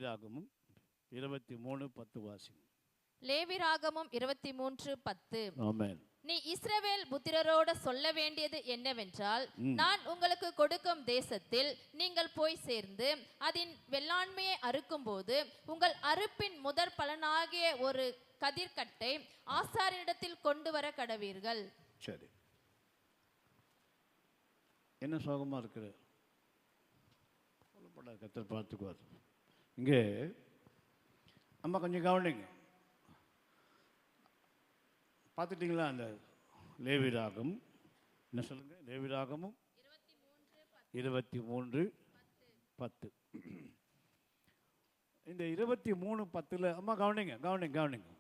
லேவியராகமம் 23:10 வாசிங்க. லேவியராகமம் 23:10. ஆமென். நீ இஸ்ரவேல் புத்திரரோடு சொல்ல வேண்டியது என்னவென்றால், நான் உங்களுக்கு கொடுக்கும் தேசத்தில் நீங்கள் போய் சேர்ந்து அதன் வெள்ளாண்மையை அறுக்கும் போது உங்கள் அறுப்பின் முதற் பலனாகிய ஒரு கதிர்கட்டை ஆசாரியனிடத்தில் கொண்டு வர கடவீர்கள். சரி, என்ன சோகமா இருக்கிற? கர்த்தர் பார்த்துக்குவார். இங்கே அம்மா கொஞ்சம் கவனிங்க. பார்த்துட்டீங்களா? அந்த லேவியராகம் என்ன சொல்லுங்க? லேவியராகமும் 23:10. இந்த 23:10 அம்மா கவனிங்க கவனிங்க கவனிங்க.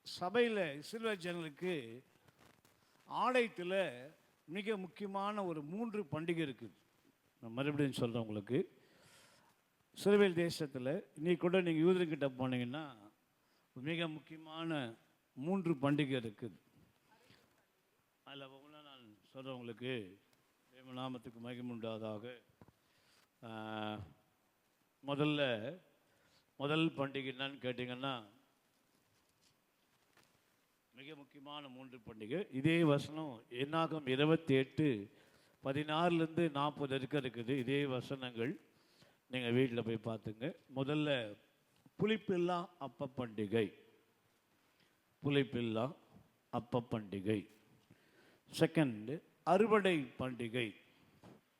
சபையில் இஸ்ரவேல் ஜனங்களுக்கு ஆலயத்தில் மிக முக்கியமான ஒரு 3 பண்டிகை இருக்குது. நான் மறுபடியும் சொல்கிறேன் உங்களுக்கு. இஸ்ரவேல் தேசத்தில் இன்னைக்கு கூட நீங்கள் யூதர்கிட்ட போனீங்கன்னா மிக முக்கியமான 3 பண்டிகை இருக்குது. அதில் ஒவ்வொன்றா நான் சொல்கிறேன் உங்களுக்கு. தேவநாமத்துக்கு மகிமை உண்டாவதாக. முதல் பண்டிகை என்னன்னு கேட்டிங்கன்னா, மிக முக்கியமான 3 பண்டிகை. இதே வசனம் என்னாகும் 28:16-40 இருக்குது. இதே வசனங்கள் நீங்கள் வீட்டில் போய் பார்த்துங்க. முதல்ல புளிப்பில்லா அப்ப பண்டிகை. புளிப்பில்லா அப்ப பண்டிகை. செகண்ட், அறுவடை பண்டிகை.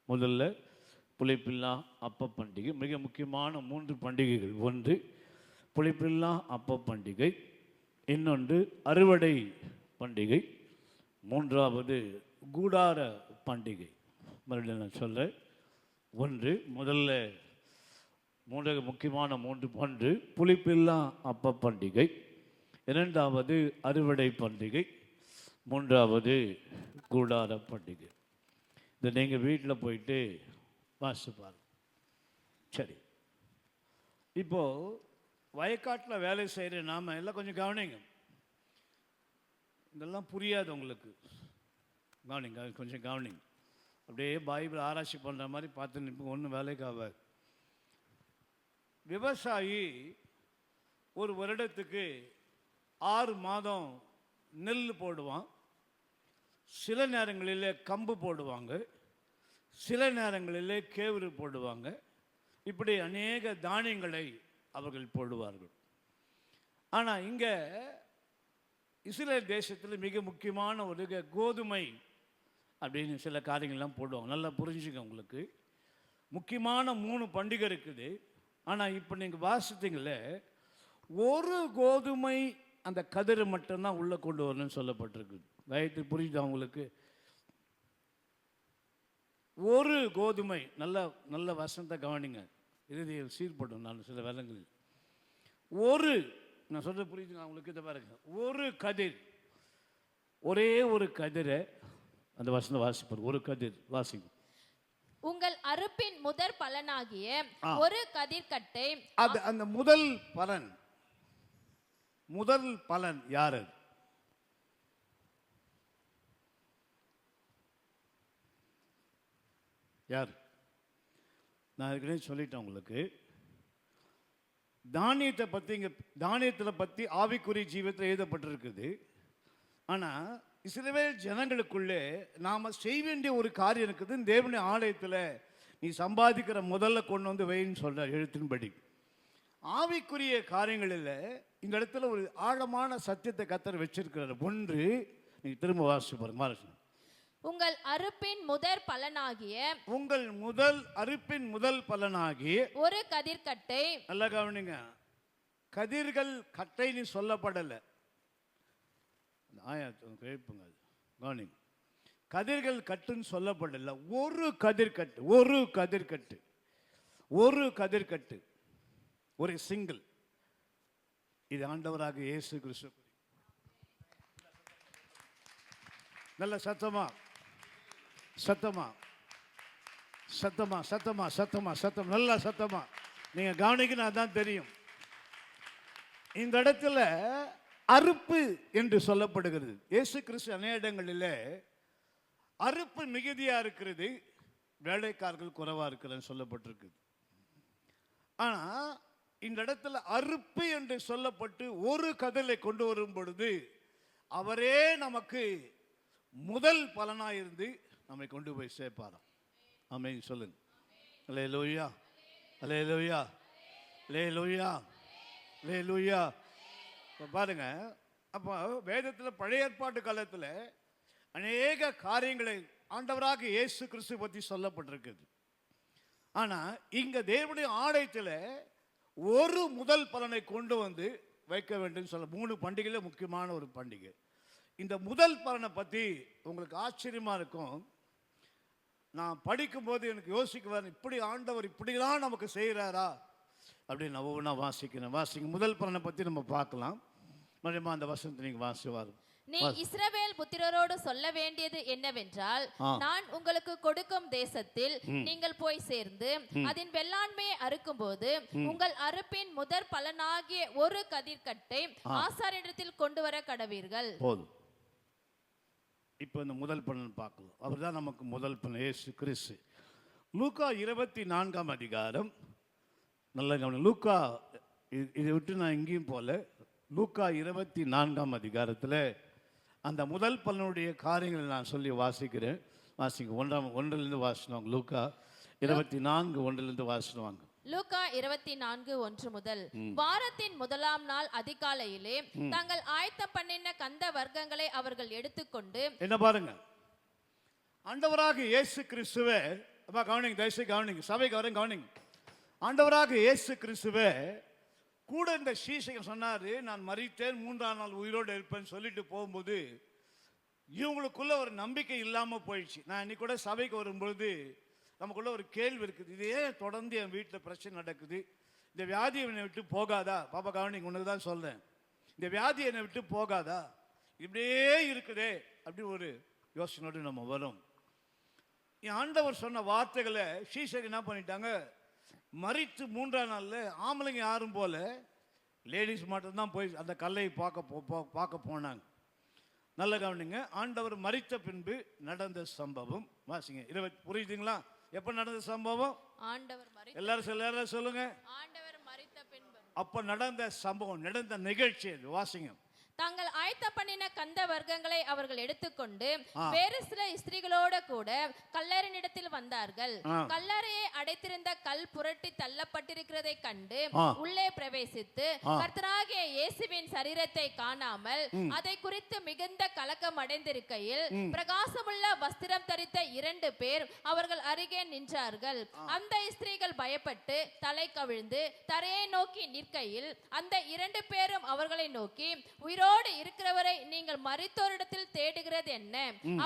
முதல்ல புளிப்பில்லா அப்ப பண்டிகை. மிக முக்கியமான 3 பண்டிகைகள். ஒன்று புளிப்பில்லா அப்ப பண்டிகை, இன்னொன்று அறுவடை பண்டிகை, மூன்றாவது கூடார பண்டிகை. மறுபடியும் நான் சொல்கிறேன். முதல்ல முக்கியமான 3 புளிப்பில்லா அப்ப பண்டிகை, இரண்டாவது அறுவடை பண்டிகை, மூன்றாவது கூடார பண்டிகை. இதை நீங்கள் வீட்டில் போயிட்டு வாசிப்பார். சரி, இப்போது வயக்காட்டில் வேலை செய்கிற நாம் எல்லாம் கொஞ்சம் கவனிங்க. இதெல்லாம் புரியாது உங்களுக்கு. கவனிங்க, கொஞ்சம் கவனிங்க. அப்படியே பைபிள் ஆராய்ச்சி பண்ணுற மாதிரி பார்த்து நிற்போம். ஒன்றும் வேலைக்கு ஆகாது. விவசாயி ஒரு வருடத்துக்கு 6 மாதம் நெல் போடுவான். சில நேரங்களில் கம்பு போடுவாங்க, சில நேரங்களில் கேவுரு போடுவாங்க. இப்படி அநேக தானியங்களை அவர்கள் போடுவார்கள். ஆனால் இங்கே இஸ்ரேல் தேசத்தில் மிக முக்கியமான ஒரு கோதுமை அப்படின்னு சில காரியங்கள்லாம் போடுவாங்க. நல்லா புரிஞ்சுக்க உங்களுக்கு. முக்கியமான 3 பண்டிகை இருக்குது. ஆனால் இப்போ நீங்கள் வாசித்தீங்களே, ஒரு கோதுமை அந்த கதிரை மட்டும்தான் உள்ளே கொண்டு வரணும்னு சொல்லப்பட்டிருக்குது. வயது புரியுது அவங்களுக்கு? ஒரு கோதுமை. நல்ல வசனத்தை கவனிங்க. இறுதியில் சீர்படும். நான் சில வேலைகளில் நான் சொல்றது புரியுதுங்க அவங்களுக்கு? இதை பாருங்க, ஒரு கதிர், ஒரே ஒரு கதிரை. அந்த வசனம் வாசிப்பார். ஒரு கதிர் வாசிங்க. உங்கள் அறுப்பின் முதற் பலனாகிய ஒரு கதிர்கட்டை. அது அந்த முதல் பலன் யாரு? யார்? நான் ஏற்கனவே சொல்லிட்டேன் உங்களுக்கு. தானியத்தை பற்றி இங்கே தானியத்தில் பற்றி ஆவிக்குரிய ஜீவத்தில் எழுதப்பட்டிருக்குது. ஆனால் இஸ்ரவேல் ஜனங்களுக்குள்ளே நாம் செய்ய வேண்டிய ஒரு காரியம் இருக்குது. தேவனுடைய ஆலயத்தில் நீ சம்பாதிக்கிற முதல்ல கொண்டு வந்து வைன்னு சொல்கிறார் எழுத்தின்படி. ஆவிக்குரிய காரியங்களில் இந்த இடத்துல ஒரு ஆழமான சத்தியத்தை கர்த்தர் வச்சிருக்கிறார். ஒன்று, நீங்கள் திரும்ப வாசிச்சு பாருங்க. உங்கள் அறுப்பின் முதற் பலனாகிய ஒரு கதிர்கட்டை. நல்லா கவனிங்க. கதிர்கள் கட்டைன்னு சொல்லப்படலை. கேட்புங்க, கவனிங்க. கதிர்கள் கட்டுன்னு சொல்லப்படலை. ஒரு கதிர்கட்டு, ஒரு சிங்கிள். இது ஆண்டவராக இயேசு கிறிஸ்து. நல்ல சத்தமா நல்ல சத்தமா நீங்க கவனிக்கணும். அதான் தெரியும். இந்த இடத்துல அறுப்பு என்று சொல்லப்படுகிறது. இயேசு கிறிஸ்து அநேக இடங்களில் அறுப்பு மிகுதியா இருக்கிறது, வேலைக்காரர்கள் குறைவா இருக்கிறது சொல்லப்பட்டிருக்கு. ஆனா இந்த இடத்துல அறுப்பு என்று சொல்லப்பட்டு ஒரு கதிரை கொண்டு வரும் பொழுது அவரே நமக்கு முதல் பலனாயிருந்து நம்மை கொண்டு போய் சேர்ப்பாராம். ஆமென் சொல்லுங்க. அல்லேலூயா, அல்லேலூயா, அல்லேலூயா, அல்லேலூயா. இப்போ பாருங்க, அப்போ வேதத்தில் பழைய ஏற்பாட்டு காலத்தில் அநேக காரியங்களை ஆண்டவராக இயேசு கிறிஸ்து பற்றி சொல்லப்பட்டிருக்குது. ஆனால் இங்கே தேவனுடைய ஆலயத்தில் ஒரு முதல் பலனை கொண்டு வந்து வைக்க வேண்டும் சொல்ல 3 பண்டிகையில் முக்கியமான ஒரு பண்டிகை. இந்த முதல் பலனை பற்றி உங்களுக்கு ஆச்சரியமாக இருக்கும். நான் படிக்கும்போது எனக்கு யோசிக்குவார், இப்படி ஆண்டவர் இப்படிலாம் நமக்கு செய்கிறாரா அப்படின்னு நான் ஒவ்வொன்றா வாசிக்கிறேன். வாசிங்க, முதல் பலனை பற்றி நம்ம பார்க்கலாம். மறுபடியும் அந்த வசனத்தை நீங்கள் வாசிவார். நீ இஸ்ரவேல் புத்திரரோடு சொல்ல வேண்டியது என்னவென்றால், நான் உங்களுக்கு கொடுக்கும் தேசத்தில் நீங்கள் போய் சேர்ந்து அதன் வெள்ளாண்மையை அறுக்கும்போது உங்கள் அறுப்பின் முதற் பலனாகிய ஒரு கதிர்க்கட்டை ஆசாரியனிடத்தில் கொண்டு வர கடவீர்கள். போதும். இப்போ இந்த முதல் பலன் பார்க்கலாம். அவர் தான் நமக்கு முதல் பலன், இயேசு கிறிஸ்து. லூக்கா 24ஆம் அதிகாரம், நல்ல கவனம். லூக்கா இதை விட்டு நான் எங்கேயும் போல. லூக்கா 24ஆம் அதிகாரத்தில் அந்த முதல் பலனுடைய காரியங்களை நான் சொல்லி வாசிக்கிறேன். வாசிங்க, 1 வாசிடுவாங்க. லூக்கா 24 1 வாசிடுவாங்க. லூக்கா 24:1 முதல். வாரத்தின் முதலாம் நாள் அதிகாலையிலே தாங்கள் ஆயத்தம் பண்ணின கந்த வர்க்கங்களை அவர்கள் எடுத்துக்கொண்டு, என்ன பாருங்க, ஆண்டவராக இயேசு கிறிஸ்துவே, கவனிங்க, தயவுசெய்து கவனிங்க, சபைக்கு வரேன் கவனிங்க. ஆண்டவராக இயேசு கிறிஸ்துவே கூட இந்த சீசைகள் சொன்னாரு, நான் மரித்தேன் 3ஆம் நாள் உயிரோடு இருப்பேன்னு சொல்லிட்டு போகும்போது இவங்களுக்குள்ள ஒரு நம்பிக்கை இல்லாமல் போயிடுச்சு. நான் இன்னைக்கு கூட சபைக்கு வரும்பொழுது நமக்குள்ள ஒரு கேள்வி இருக்குது, இது ஏன் தொடர்ந்து என் வீட்டில் பிரச்சனை நடக்குது, இந்த வியாதி என்னை விட்டு போகாதா? பாப்பா கவனிங்க, உனக்கு தான் சொல்றேன், இந்த வியாதி என்னை விட்டு போகாதா, இப்படியே இருக்குதே அப்படி ஒரு யோசனையோடு நம்ம வரும். என் ஆண்டவர் சொன்ன வார்த்தைகளை சீசைகள் என்ன பண்ணிட்டாங்க, மரித்து 3ஆம் நாளில் ஆம்பளைங்க யாரும் போல லேடிஸ் மட்டும்தான் போய் அந்த கல்லை பார்க்க போனாங்க. நல்ல கவனிங்க, ஆண்டவர் மரித்த பின்பு நடந்த சம்பவம் வாசிங்க. 20 புரியுதுங்களா? எப்ப நடந்த சம்பவம்? எல்லாரும் சொல்லுங்க. ஆண்டவர் மரித்த பின்பு அப்ப நடந்த சம்பவம், நடந்த நிகழ்ச்சி அது. வாசிங்க. தாங்கள் ஆயத்த பண்ணின கந்த வர்க்கங்களை அவர்கள் எடுத்துக்கொண்டு வேறு சில ஸ்திரீகளோட கூட கல்லறையினிடத்தில் வந்தார்கள். கல்லறையை அடைத்திருந்த கல் புரட்டி தள்ளப்பட்டிருக்கிறதை கண்டு உள்ளே பிரவேசித்து கர்த்தராகிய இயேசுவின் சரீரத்தை காணாமல் அதை குறித்து மிகுந்த கலக்கம் அடைந்திருக்கையில் பிரகாசமுள்ள வஸ்திரம் தரித்த 2 பேர் அவர்கள் அருகே நின்றார்கள். அந்த ஸ்திரீகள் பயப்பட்டு தலை கவிழ்ந்து தரையை நோக்கி நிற்கையில் அந்த 2 பேரும் அவர்களை நோக்கி, உயிரோடு இருக்கிறவரை நீங்கள் மரித்தோரிடத்தில் தேடுகிறது என்ன?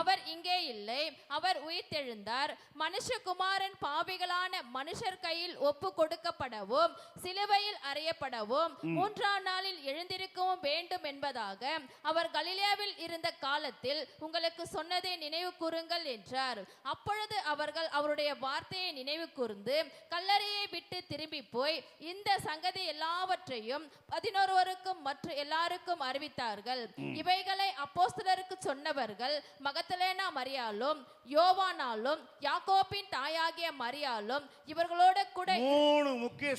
அவர் இங்கே இல்லை, அவர் உயிர்த்தெழுந்தார். மனுஷகுமாரன் பாவிகளான மனுஷர் கையில் ஒப்பு கொடுக்கப்படவும் சிலுவையில் அறையப்படவும் 3ஆம் நாளில் எழுந்திருக்கவும் வேண்டும் என்பதாக அவர் கலிலேயாவில் இருந்த காலத்தில் உங்களுக்கு சொன்னதை நினைவு கூறுங்கள் என்றார். அப்பொழுது அவர்கள் அவருடைய வார்த்தையை நினைவு கூர்ந்து கல்லறையை விட்டு திரும்பி போய் இந்த சங்கதி எல்லாவற்றையும் 11 மற்ற எல்லாருக்கும் அறிவித்தார்கள். இவைகளை அப்போஸ்தலருக்கு சொன்னவர்கள் மகதலேனா மரியாளும் யோவானாலும் யாக்கோபின் தாயாகிய மரியாளும் இவர்களோட கூட 3 முக்கிய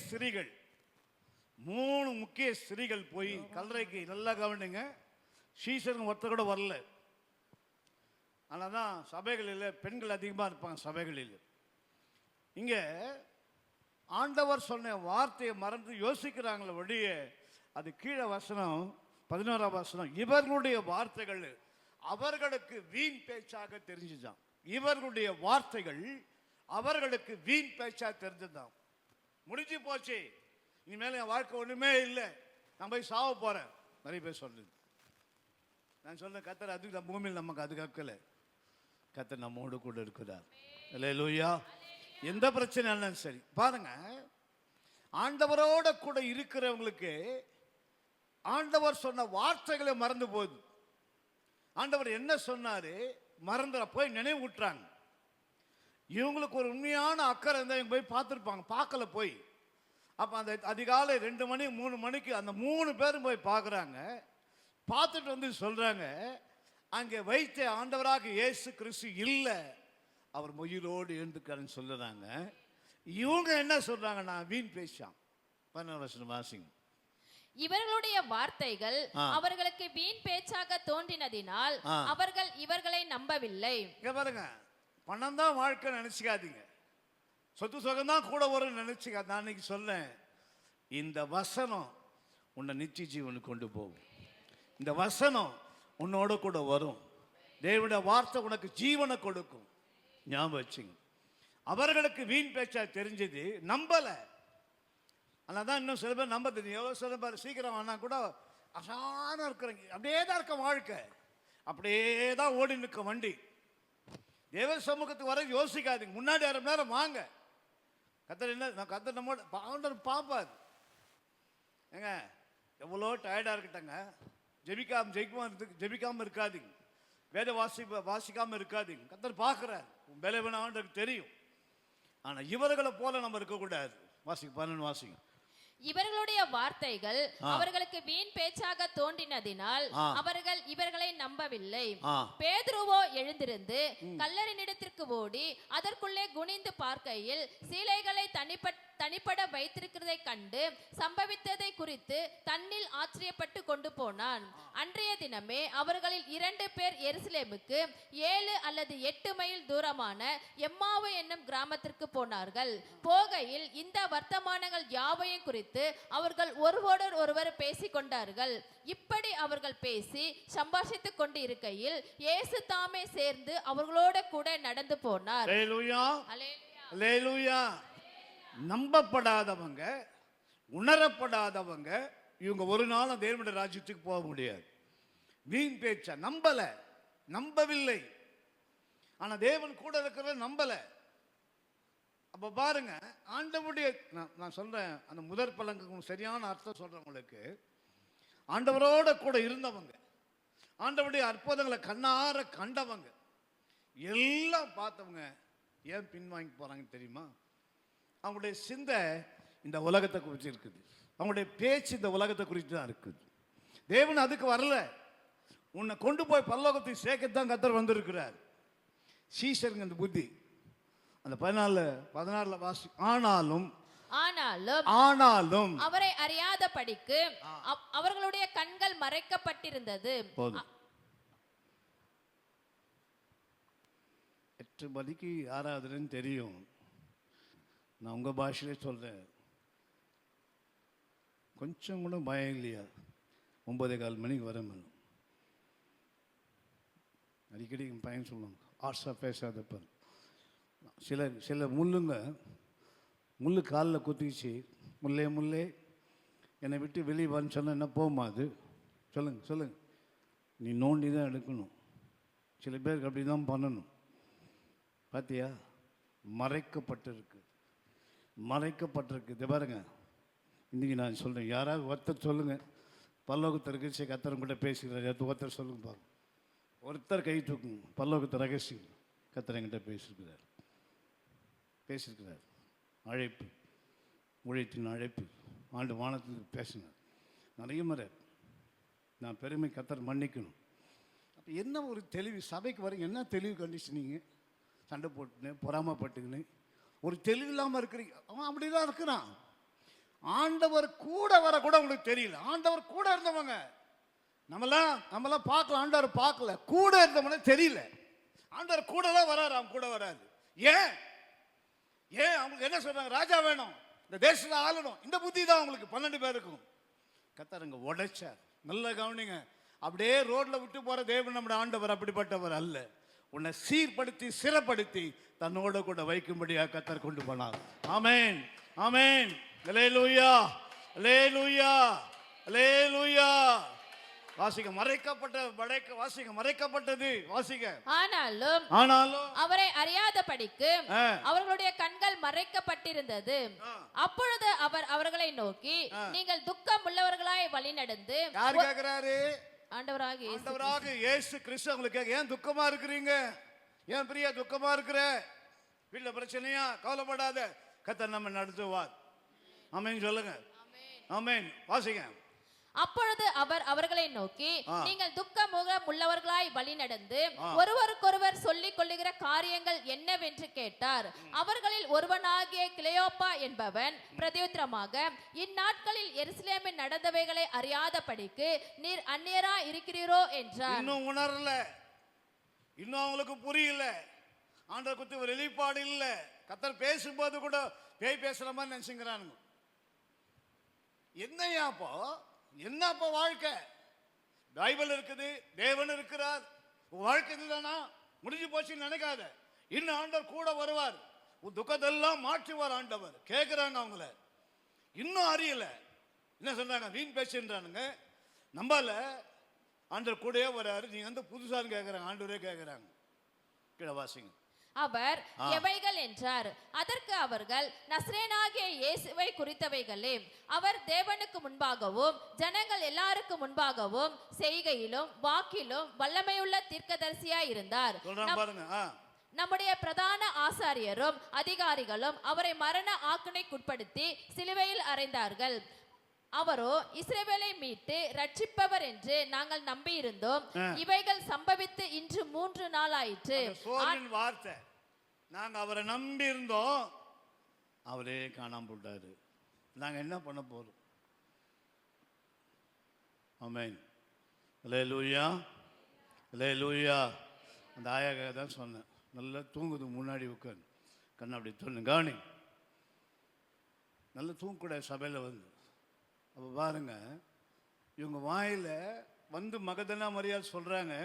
ஸ்திரீகள் போய் கல்லறைக்கு. நல்லா கவனிங்க, சீசன் ஒருத்தர் கூட வரல. ஆனால் தான் சபைகளில் பெண்கள் அதிகமாக இருப்பாங்க சபைகளில். இங்கே ஆண்டவர் சொன்ன வார்த்தையை மறந்து யோசிக்கிறாங்களே ஒழிய, அது கீழே வசனம் 11ஆம் வசனம், இவர்களுடைய வார்த்தைகள் அவர்களுக்கு வீண் பேச்சாக தெரிஞ்சுதான். இவர்களுடைய வார்த்தைகள் அவர்களுக்கு வீண் பேச்சா தெரிஞ்சுதான். முடிஞ்சு போச்சு, இனிமேல் என் வாழ்க்கை ஒண்ணுமே இல்லை, நான் போய் சாவ போறேன். நிறைய பேர் சொல்றது. நான் சொல்றேன், கர்த்தர் அதுக்கு பூமியில் நமக்கு அது கேட்கல. கர்த்தர் நம்மோடு கூட இருக்கிறார். அல்லேலூயா. எந்த பிரச்சனை இல்லைன்னு சரி. பாருங்க, ஆண்டவரோட கூட இருக்கிறவங்களுக்கு ஆண்டவர் சொன்ன வார்த்தைகளை மறந்து போகுது. ஆண்டவர் என்ன சொன்னாரு மறந்துட போய் நினைவு விட்டுறாங்க. இவங்களுக்கு ஒரு உண்மையான அக்கறை இருந்தால் இவங்க போய் பார்த்துருப்பாங்க, பார்க்கல போய். அப்போ அந்த அதிகாலை 2 மணி 3 மணிக்கு அந்த 3 பேரும் போய் பார்க்குறாங்க. பார்த்துட்டு வந்து சொல்கிறாங்க, அங்கே வைத்த ஆண்டவராக இயேசு கிறிஸ்து இல்லை, அவர் உயிரோடு எழுந்துக்காருன்னு சொல்லுறாங்க. இவங்க என்ன சொல்கிறாங்க, நான் வீண் பேசான். 14 வசனம் வாசிங்க. இவர்களுடைய வார்த்தைகள் ஆ. அவர்களுக்கு வீண் பேச்சாக தோன்றினதினால் ஆ. அவர்கள் இவர்களை நம்பவில்லை. இங்க பாருங்க, பணம் தான் வாழ்க்கை நினைச்சுக்காதீங்க, சொத்து சுகம் தான் கூட வரும்னு நினைச்சுக்காது. நான் இன்னைக்கு சொல்றேன், இந்த வசனம் உன்னை நித்திய ஜீவனுக்கு கொண்டு போகும். இந்த வசனம் உன்னோட கூட வரும். தேவனுடைய வார்த்தை உனக்கு ஜீவனை கொடுக்கும். ஞாபகம் வச்சுங்க. அவர்களுக்கு வீண் பேச்சா தெரிஞ்சது, நம்பல. ஆனால் தான் இன்னும் சில பேர் நம்ப தெரியும். எவ்வளோ சில பேர் சீக்கிரம் ஆனால் கூட அசான இருக்கிறாங்க. அப்படியே தான் இருக்க வாழ்க்கை, அப்படியே தான் ஓடி நிற்க வண்டி. தேவ சமூகத்துக்கு வர யோசிக்காதீங்க. முன்னாடி 1/2 மணி நேரம் வாங்க. கத்தர் என்ன, நான் கத்தர் நம்மோட ஆண்டவர் பார்ப்பார். ஏங்க எவ்வளோ டயர்டாக இருக்கட்டங்க, ஜெபிக்காமல் இருக்காதீங்க, வேத வாசிக்காமல் இருக்காதீங்க. கத்தர் பார்க்குறார், உன் பலவீன ஆண்டவருக்கு தெரியும். ஆனால் இவர்களை போல நம்ம இருக்கக்கூடாது. வாசிங்க, 12 வாசிங்க. இவர்களுடைய வார்த்தைகள் அவர்களுக்கு வீண் பேச்சாக தோன்றினதினால் அவர்கள் இவர்களை நம்பவில்லை. பேதுருவோ எழுந்திருந்து கல்லறையினிடத்திற்கு ஓடி அதற்குள்ளே குனிந்து பார்க்கையில் சீலைகளை தனிப்பட வைத்திருக்கிறதை கண்டு சம்பவித்ததை குறித்து தன்னில் ஆச்சரியப்பட்டு கொண்டு போனான். அன்றைய தினமே அவர்களில் 2 பேர் எருசலேமுக்கு 7 அல்லது 8 மைல் தூரமான எம்மாவு என்னும் கிராமத்திற்கு போனார்கள். போகையில் இந்த வர்த்தமானங்கள் யாவையும் குறித்து அவர்கள் ஒருவர் பேசிக் கொண்டார்கள். இப்படி அவர்கள் பேசி சம்பாஷித்துக் கொண்டு இருக்கையில் இயேசு தாமே சேர்ந்து அவர்களோட கூட நடந்து போனார். அல்லேலூயா, அல்லேலூயா. நம்பப்படாதவங்க, உணரப்படாதவங்க, இவங்க ஒரு நாளும் தேவனுடைய ராஜ்யத்துக்கு போக முடியாது. வீண் பேச்சா நம்பவில்லை. ஆனா தேவன் கூட இருக்கிறத நம்பல. அப்ப பாருங்க, ஆண்டவருடைய நான் சொல்றேன், அந்த முதற் பலங்குக்கு சரியான அர்த்தம் சொல்றேன் உங்களுக்கு. ஆண்டவரோட கூட இருந்தவங்க, ஆண்டவருடைய அற்புதங்களை கண்ணார கண்டவங்க, எல்லாம் பார்த்தவங்க ஏன் பின்வாங்கி போறாங்கன்னு தெரியுமா? அவங்களுடைய சிந்தை இந்த உலகத்தை குறித்து இருக்குது, அவங்களுடைய பேச்சு இந்த உலகத்தை குறித்து தான் இருக்குது. தேவன் அதுக்கு வரல, உன்னை கொண்டு போய் பரலோகத்தை சேர்க்கத்தான் கர்த்தர் வந்திருக்கிறார். சீஷருங்க இந்த புத்தி. அந்த 16 வாசி. ஆனாலும் அவரை அறியாத படிக்கு அவர்களுடைய கண்கள் மறைக்கப்பட்டிருந்தது. 8 மணிக்கு ஆராதனைன்னு தெரியும். நான் உங்க பாஷையிலே சொல்றேன், கொஞ்சம் கூட பயம் இல்லையா? 9:15 மணிக்கு வரணும். அடிக்கடி என் பையன் சொல்லுவாங்க, ஆர்ட்ஸாக பேசாதப்ப. சில முள்ளு காலில் குத்திச்சு, முல்லே என்னை விட்டு வெளியே வான்னு சொன்னால் என்ன போகுமா? அது சொல்லுங்க, நீ நோண்டி தான் எடுக்கணும். சில பேருக்கு அப்படி தான் பண்ணணும். பார்த்தியா? மறைக்கப்பட்டிருக்கு. இது பாருங்க, இன்றைக்கி நான் சொல்கிறேன், யாராவது ஒருத்தர் சொல்லுங்கள், பல்லோகத்தை ரகசிய கத்தர் கூட பேசுகிறார். ஒருத்தர் சொல்லுங்க பாருங்க, ஒருத்தர் கை தூக்குங்க. பல்லோகத்தை ரகசியம் கத்தர் என்கிட்ட பேசியிருக்கிறார். அழைப்பு, ஊழியத்தின் அழைப்பு, ஆண்டு வானத்தில் பேசினார். நிறைய முறை நான் பெருமை கத்தர் மன்னிக்கணும். அப்போ என்ன ஒரு தெளிவு சபைக்கு வர, என்ன தெளிவு கண்டிஷனிங்க? சண்டை போட்டுன்னு பொறாமப்பட்டுக்குன்னு ஒரு தெளிவு இல்லாமல் இருக்கிறீங்க. அவன் அப்படிதான் இருக்கிறான். ஆண்டவர் கூட வர கூட உங்களுக்கு தெரியல. ஆண்டவர் கூட இருந்தவங்க நம்மளாம் பார்க்கலாம், ஆண்டவர் பார்க்கல. கூட இருந்தவனே தெரியல. ஆண்டவர் கூட தான் வராரு, அவன் கூட வராது. ஏன் அவங்களுக்கு என்ன சொல்றாங்க? ராஜா வேணும், இந்த தேசத்தில் ஆளணும். இந்த புத்தி தான் அவங்களுக்கு 12 பேருக்கும். கர்த்தருங்க உடைச்சார். நல்ல கவனிங்க. அப்படியே ரோட்ல விட்டு போற தேவன் நம்முடைய ஆண்டவர் அப்படிப்பட்டவர் அல்ல. உன்னை சீர்படுத்தி சிறப்படுத்தி தன்னோட கூட வைக்கும்படியாக கர்த்தர் கொண்டு போனார். ஆமென், ஆமென். அல்லேலூயா, அல்லேலூயா, அல்லேலூயா. வாசிக்க மறைக்கப்பட்டது. வாசிக்க. ஆனாலும் அவரை அறியாதபடிக்கு அவர்களுடைய கண்கள் மறைக்கப்பட்டிருந்தது. அப்பொழுது அவர் அவர்களை நோக்கி, நீங்கள் துக்கம் உள்ளவர்களாய் வழிநடந்து. யார் கேக்குறாரு? ஆண்டவராகிய இயேசு கிறிஸ்து உங்களுக்கு, ஏன் துக்கமா இருக்கிறீங்க? ஏன் பிரியா துக்கமா இருக்கிற? வீட்டுல பிரச்சனையா? கவலைப்படாத, கர்த்தர் நம்ம நடத்துவார். ஆமென் சொல்லுங்க. ஆமென். வாசிங்க. அப்பொழுது அவர் அவர்களை நோக்கி, நீங்கள் துக்க முகம் உள்ளவர்களாய் வழி நடந்து ஆ. ஒருவருக்கொருவர் சொல்லிக் கொள்ளுகிற காரியங்கள் என்னவென்று கேட்டார். அவர்களில் ஒருவனாகிய கிளையோப்பா என்பவன் பிரதியுத்தரமாக, இந்நாட்களில் எருசலேமில் நடந்தவைகளை அறியாதபடிக்கு நீர் அந்நியரா இருக்கிறீரோ என்றார். இன்னும் உணரல, இன்னும் அவங்களுக்கு புரியல, ஆண்டவர் குறித்து ஒரு வெளிப்பாடு இல்ல. கர்த்தர் பேசும்போது கூட பேய் பேசுற மாதிரி நினைச்சுங்கிறானுங்க. என்னப்போ வாழ்க்கை? பைபிள் இருக்குது, தேவன் இருக்கிறார், உன் வாழ்க்கை இதுதானா, முடிஞ்சு போச்சுன்னு நினைக்காத. இன்னும் ஆண்டவர் கூட வருவார், உன் துக்கத்தெல்லாம் மாற்றுவார் ஆண்டவர். கேட்குறாங்க அவங்கள, இன்னும் அறியல. என்ன சொல்றாங்க? வீண் பேசுன்றானுங்க, நம்பல. ஆண்டவர் கூடயே வராரு, நீ வந்து புதுசான்னு கேட்குறாங்க, ஆண்டவரே கேட்குறாங்க. கீழே வாசிங்க. அவர் எவைகள் என்றார். அதற்கு அவர்கள், நசரேயனாகிய இயேசுவை குறித்தவைகளே. அவர் தேவனுக்கு முன்பாகவும் ஜனங்கள் எல்லாருக்கு முன்பாகவும் செய்கையிலும் வாக்கிலும் வல்லமையுள்ள தீர்க்கதரிசியாய் இருந்தார். பாருங்க. நம்முடைய பிரதான ஆசாரியரும் அதிகாரிகளும் அவரை மரண ஆக்கினைக்குட்படுத்தி சிலுவையில் அறைந்தார்கள். அவரோ இஸ்ரவேலை மீட்டு ரட்சிப்பவர் என்று நாங்கள் நம்பி இருந்தோம். இவைகள் சம்பவித்து இன்று 3 நாள் ஆயிற்று. வார்த்தை, நாங்க அவரை நம்பி இருந்தோம், அவரே காணாம போட்டாரு. நாங்க என்ன பண்ண போறோம்? ஆமென். அல்லேலூயா, அல்லேலூயா. அந்த ஆயாக தான் சொன்னேன், நல்லா தூங்குது, முன்னாடி உட்காந்து கண்ணை அப்படி தோணு கவனி. நல்லா தூங்கக்கூட சபையில் வந்து. அப்போ பாருங்க, இவங்க வாயில் வந்து மகதனா மரியாள் சொல்கிறாங்க,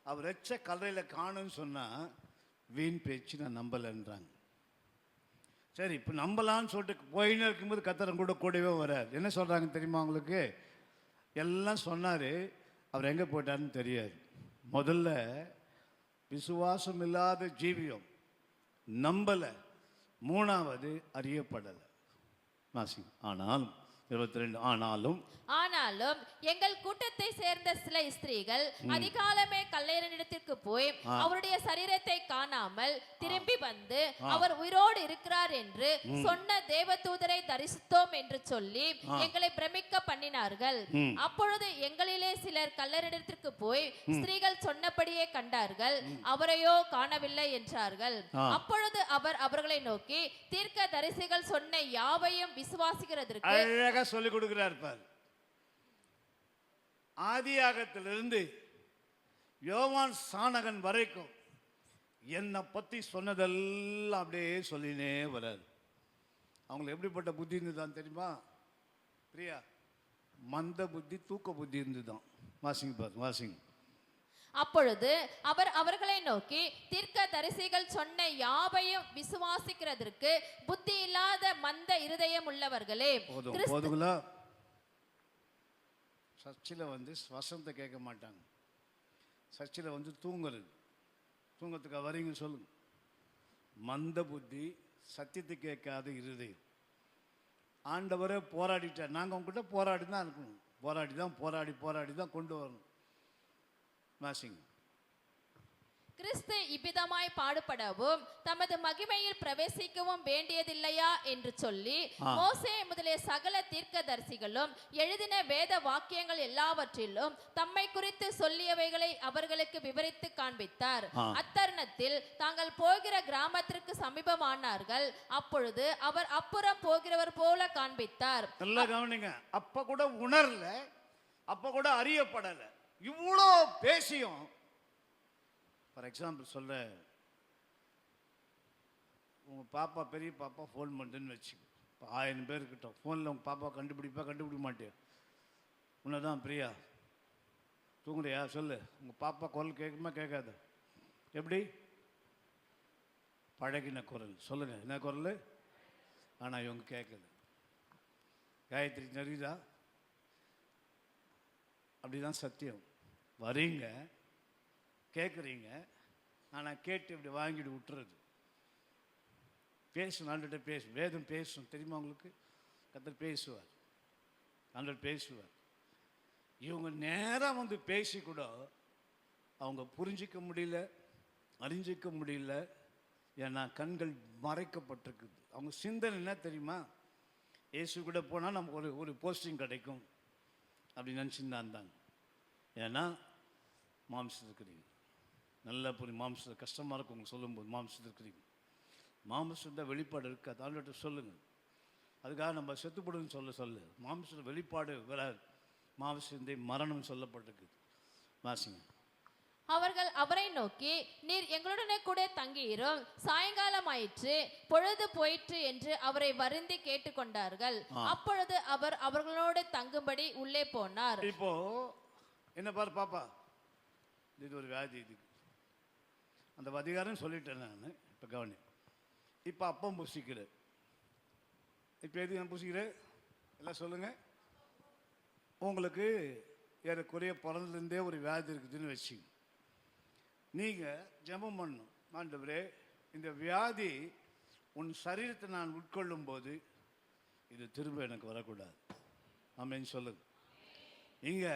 அவர் எச்ச கல்லறையில் காணுன்னு சொன்னால் வீண் பேச்சு நான் நம்பலைன்றாங்க. சரி, இப்போ நம்பலான்னு சொல்லிட்டு போயின்னு இருக்கும்போது கர்த்தர் கூடவே வரார். என்ன சொல்கிறாங்க தெரியுமா உங்களுக்கு? எல்லாம் சொன்னார், அவர் எங்கே போயிட்டாருன்னு தெரியாது. முதல்ல விசுவாசம் இல்லாத ஜீவியம், நம்பலை. மூணாவது அறியப்படலை. வாசிங்க. ஆனாலும் 22, ஆனாலும் எங்கள் கூட்டத்தை சேர்ந்த சில ஸ்திரீகள் அதிகாலமே கல்லேரனிடத்திற்கு போய் அவருடைய சரீரத்தை காணாமல் திரும்பி வந்து அவர் உயிரோடு இருக்கிறார் என்று சொன்ன தேவதூதரை தரிசித்தோம் என்று சொல்லி எங்களை பிரமிக்க பண்ணினார்கள். அப்பொழுது எங்களிலே சிலர் கல்லறையிடத்திற்கு போய் ஸ்திரீகள் சொன்னபடியே கண்டார்கள், அவரையோ காணவில்லை என்றார்கள். அப்பொழுது அவர் அவர்களை நோக்கி, தீர்க்க தரிசிகள் சொன்ன யாவையும் விசுவாசிக்கிறதற்கு அழகா சொல்லிக் கொடுக்கிறார் பார். ஆதியாகத்திலிருந்து யோவான் சானகன் வரைக்கும் என்னை பத்தி சொன்னதெல்லாம் அப்படியே சொல்லினே வராது. அவங்களுக்கு எப்படிப்பட்ட புத்தி இருந்துதான் தெரியுமா பிரியா? மந்த புத்தி, தூக்க புத்தி இருந்துதான். வாசிங்க பாரு, வாசிங்க. அப்பொழுது அவர் அவர்களை நோக்கி, தீர்க்க தரிசிகள் சொன்ன யாவையும் விசுவாசிக்கிறதற்கு புத்தி இல்லாத மந்த இருதயம் உள்ளவர்களே. போதுங்களா? சர்ச்சில் வந்து வசனத்தை கேட்க மாட்டாங்க, சர்ச்சில் வந்து தூங்கறதுக்கு வரீங்க சொல்லுங்க. மந்த புத்தி, சத்தியத்தை கேட்காத இருதயம். ஆண்டவரே போராடிட்டார், நாங்கள் உங்ககிட்ட போராடி தான் இருக்கணும், போராடி தான் கொண்டு வரணும். வாசிங்க. கிறிஸ்து இவ்விதமாய் பாடுபடவும் தமது மகிமையில் பிரவேசிக்கவும் வேண்டியதில்லையா என்று சொல்லி மோசே முதலிய சகல தீர்க்கதரிசிகளும் எழுதின வேத வாக்கியங்கள் எல்லாவற்றிலும் தம்மை குறித்து சொல்லியவைகளை அவர்களுக்கு விவரித்து காண்பித்தார். அத்தருணத்தில் தாங்கள் போகிற கிராமத்திற்கு சமீபமானார்கள். அப்பொழுது அவர் அப்புறம் போகிறவர் போல காண்பித்தார். நல்லா கவனிங்க. அப்ப கூட உணரல, அப்ப கூட அறியப்படல. இவ்வளோ பேசியும், ஃபார் எக்ஸாம்பிள் சொல்ற, உங்கள் பாப்பா, பெரிய பாப்பா ஃபோன் பண்ணுதுன்னு வச்சுக்கோ. இப்போ 1000 பேர் இருக்கட்டும், ஃபோனில் உங்கள் பாப்பா கண்டுபிடிக்க மாட்டேன். உன்னதான் பிரியா, தூங்குறியா சொல்லு. உங்கள் பாப்பா குரல் கேட்குமா கேட்காத? எப்படி? பழகின குரல். சொல்லுங்க, என்ன குரல்? ஆனால் இவங்க கேட்கல. காயத்ரி நெறிதா? அப்படிதான் சத்தியம். வரீங்க, கேட்குறீங்க, ஆனால் கேட்டு இப்படி வாங்கிட்டு விட்டுறது. பேசணும், ஆண்டவர்கிட்ட பேசணும். வேதம் பேசணும், தெரியுமா உங்களுக்கு? கர்த்தர் பேசுவார், ஆண்டவர் பேசுவார். இவங்க நேராக வந்து பேசி கூட அவங்க புரிஞ்சிக்க முடியல, அறிஞ்சிக்க முடியல. ஏன்னா கண்கள் மறைக்கப்பட்டிருக்குது. அவங்க சிந்தனை என்ன தெரியுமா? இயேசு கூட போனால் நமக்கு ஒரு போஸ்டிங் கிடைக்கும், அப்படி நினச்சின்னு தான் இருந்தாங்க. ஏன்னா மாம்சம் இருக்கிறீங்க, நல்லா புரியும். மாம்சம் கஷ்டமாக இருக்கும் உங்களுக்கு சொல்லும்போது. மாம்சம் இருக்கிறீங்க, மாம்சத்தை வெளிப்பாடு இருக்காது. ஆண்டுகிட்ட சொல்லுங்கள். அதுக்காக நம்ம செத்துப்படுன்னு சொல்ல மாம்ச வெளிப்பாடு வராது. மாம்சத்தை மரணம் சொல்லப்பட்டிருக்குது. வாசிங்க. அவர்கள் அவரை நோக்கி, நீர் எங்களுடனே கூட தங்கியிரும், சாயங்காலம் ஆயிற்று, பொழுது போயிற்று என்று அவரை வருந்தி கேட்டுக்கொண்டார்கள். அப்பொழுது அவர் அவர்களோடு தங்கும்படி உள்ளே போனார். இப்போ என்ன பாரு பாப்பா, இது ஒரு வியாதி. இதுக்கு அந்த அதிகாரம் சொல்லிட்டேன் நான். இப்போ கவனி. இப்போ அப்பம் புசிக்கிற, இப்போ எது நான் புசிக்கிறேன் எல்லாம் சொல்லுங்க. உங்களுக்கு ஏறக்குறைய பிறந்ததுலேருந்தே ஒரு வியாதி இருக்குதுன்னு வச்சு நீங்கள் ஜெபம் பண்ணணும். ஆண்டவரே, இந்த வியாதி உன் சரீரத்தை நான் உட்கொள்ளும் போது இது திரும்ப எனக்கு வரக்கூடாது. ஆமென் சொல்லுங்க. இங்கே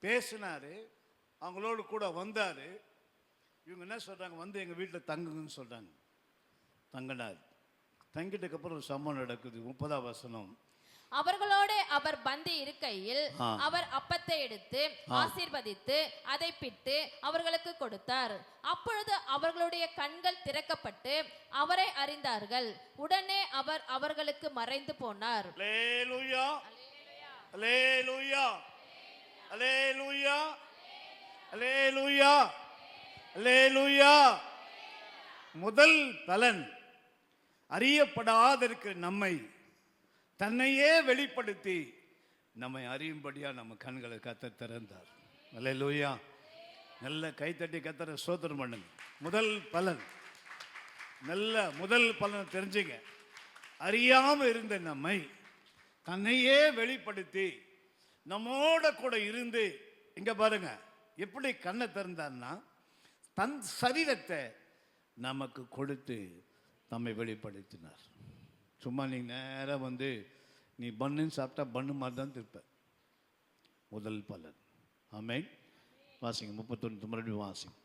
பேசினாரு, அவங்களோடு கூட வந்தார். இவங்க என்ன சொல்கிறாங்க, வந்து எங்கள் வீட்டில் தங்குங்கன்னு சொல்கிறாங்க. தங்கினார். தங்கிட்டதுக்கப்புறம் ஒரு சம்பவம் நடக்குது. 30ஆம் வசனம். அவர்களோடு அவர் பந்தி இருக்கையில் அவர் அப்பத்தை எடுத்து ஆசீர்வதித்து அதை பிட்டு அவர்களுக்கு கொடுத்தார். அப்பொழுது அவர்களுடைய கண்கள் திறக்கப்பட்டு அவரை அறிந்தார்கள். உடனே அவர் அவர்களுக்கு மறைந்து போனார். அல்லேலூயா, அல்லேலூயா, அல்லேலூயா, அல்லேலூயா, அல்லேலூயா. முதல் பலன், அறியப்படாத இருக்கிற நம்மை தன்னையே வெளிப்படுத்தி நம்மை அறியும்படியா நம்ம கண்களை கர்த்தர் திறந்தார். அல்லேலூயா. நல்ல கைத்தட்டி கர்த்தரை ஸ்தோத்திரம் பண்ணுங்க. முதல் பலன், நல்ல முதல் பலனை தெரிஞ்சுங்க. அறியாம இருந்த நம்மை தன்னையே வெளிப்படுத்தி நம்மோட கூட இருந்து, இங்க பாருங்க எப்படி கண்ணை திறந்தார்னா, தன் சரீரத்தை நமக்கு கொடுத்து நம்மை வெளிப்படுத்தினார். சும்மா நீ நேராக வந்து நீ பண்ணுன்னு சாப்பிட்டா பண்ணு மாதிரி தான் திருப்ப. முதல் பலன். ஆமென். வாசிங்க. 31 மறுபடியும் வாசிங்க.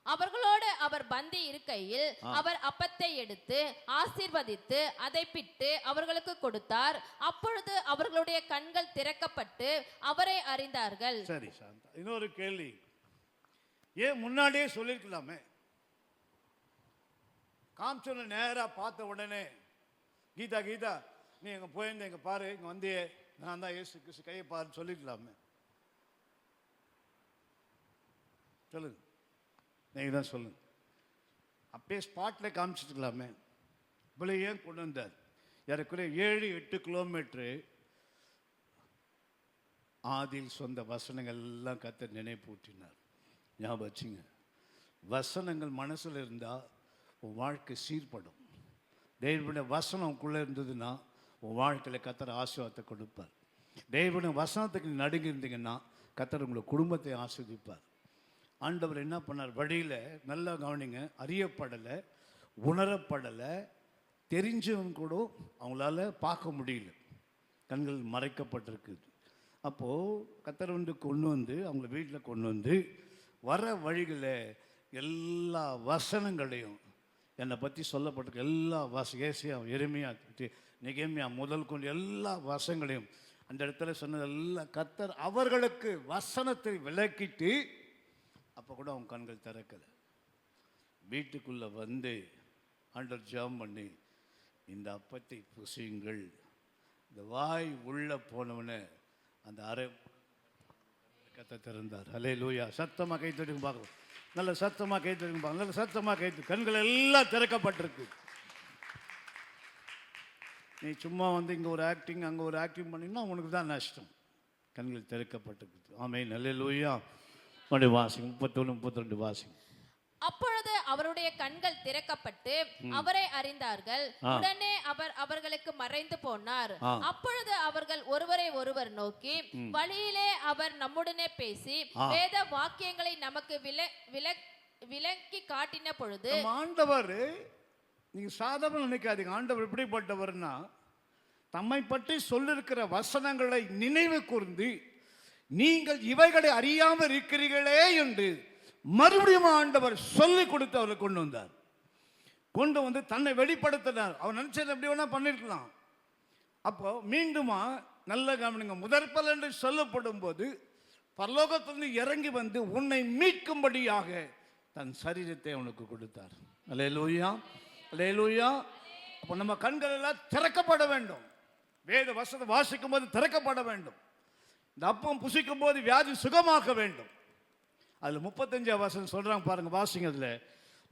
அவர்களோடு அவர் பந்தி இருக்கையில் அவர் அப்பத்தை எடுத்து ஆசீர்வதித்து அதை பிட்டு அவர்களுக்கு கொடுத்தார். அப்பொழுது அவர்களுடைய கண்கள் திறக்கப்பட்டு அவரை அறிந்தார்கள். சரி சாந்தா, இன்னொரு கேள்வி. ஏன் முன்னாடியே சொல்லிருக்கலாமே? காமிச்சோன்னு நேராக பார்த்த உடனே, கீதா கீதா நீ எங்கே போயிருந்த, எங்கே பாரு, இங்கே வந்தியே, நான் தான் இயேசு கிறிஸ்து, கையை பாருன்னு சொல்லிக்கலாமே. சொல்லுங்க, நீங்கள் தான் சொல்லுங்க. அப்பயே ஸ்பாட்டில் காமிச்சிருக்கலாமே. இவ்வளோ ஏன் கொண்டு வந்தார்? ஏறக்குறைய 7-8 கிலோமீட்ரு ஆதியில் சொந்த வசனங்கள் எல்லாம் கர்த்தர் நினைப்பூட்டினார். ஞாபகம் வச்சுங்க. வசனங்கள் மனசில் இருந்தால் உன் வாழ்க்கை சீர்படும். தேவனுடைய வசனம் உனக்குள்ளே இருந்ததுன்னா உன் வாழ்க்கையில் கர்த்தர் ஆசீர்வாதத்தை கொடுப்பார். தேவனுடைய வசனத்துக்கு நடுங்கி இருந்தீங்கன்னா கர்த்தர் உங்களை குடும்பத்தை ஆசீர்வதிப்பார். ஆண்டவர் என்ன பண்ணார்? வழியில் நல்லா கவனிங்க. அறியப்படலை, உணரப்படலை, தெரிஞ்சவங்க கூட அவங்களால பார்க்க முடியல, கண்கள் மறைக்கப்பட்டிருக்குது. அப்போது கர்த்தர் வந்து கொண்டு வந்து அவங்கள வீட்டில் கொண்டு வந்து வர வழிகளில் எல்லா வசனங்களையும் என்னை பற்றி சொல்லப்பட்டிருக்க எல்லா ஏசியா, எரேமியா, நெகேமியா முதல் கொண்டு எல்லா வசனங்களையும் அந்த இடத்துல சொன்னதெல்லாம் கர்த்தர் அவர்களுக்கு வசனத்தை விளக்கிட்டு, அப்போ கூட அவங்க கண்கள் திறக்கலை. வீட்டுக்குள்ளே வந்து ஆண்டவர் ஜெபம் பண்ணி, இந்த அப்பத்தை புசியுங்கள், இந்த வாய் உள்ளே போனவனே அந்த அரை கத்தை திறந்தார். அல்லேலூயா. சத்தமாக கை தட்டுங்க பார்க்கலாம். நல்ல சத்தமாக கை தட்டுங்க பார்க்கலாம். நல்ல சத்தமாக கை தட்டு. கண்கள் எல்லாம் திறக்கப்பட்டிருக்கு. நீ சும்மா வந்து இங்கே ஒரு ஆக்டிங் அங்கே ஒரு ஆக்டிங் பண்ணினா உனக்கு தான் நஷ்டம். கண்கள் திறக்கப்பட்டிருக்கு. ஆமென். அல்லேலூயா. மறுபடியும் வாசிங்க. 31-32 வாசிங்க. அப்பொழுது அவருடைய கண்கள் திறக்கப்பட்டு அவரை அறிந்தார்கள். உடனே அவர் அவர்களுக்கு மறைந்து போனார். அப்பொழுது அவர்கள் ஒருவரை ஒருவர் நோக்கி, வழியிலே அவர் நம்முடனே பேசி வேத வாக்கியங்களை நமக்கு விளக்கி காட்டின பொழுது. ஆண்டவர், நீங்க சாதாரண நினைக்காதீங்க, ஆண்டவர் எப்படிப்பட்டவர்னா, தம்மை பற்றி சொல்லிருக்கிற வசனங்களை நினைவு கூர்ந்து நீங்கள் இவைகளை அறியாமல் இருக்கிறீர்களே என்று மறுபடியும் ஆண்டவர் சொல்லி கொடுத்து அவரை கொண்டு வந்தார். கொண்டு வந்து தன்னை வெளிப்படுத்தினார். அவர் நினைச்சது எப்படி வேணா பண்ணிருக்கலாம். அப்போ மீண்டுமா நல்ல கவனிங்க. முதற் பலன் என்று சொல்லப்படும் போது பரலோகத்திலிருந்து இறங்கி வந்து உன்னை மீட்கும்படியாக தன் சரீரத்தை அவனுக்கு கொடுத்தார். அல்லேலூயா, அல்லேலூயா. அப்போ நம்ம கண்கள் எல்லாம் திறக்கப்பட வேண்டும். வேத வசனம் வாசிக்கும் போது திறக்கப்பட வேண்டும். இந்த அப்பம் புசிக்கும் போது வியாதி சுகமாக்க வேண்டும். அதுல 35 வசனம் சொல்றாங்க பாருங்க, வாசிங்க. அதுல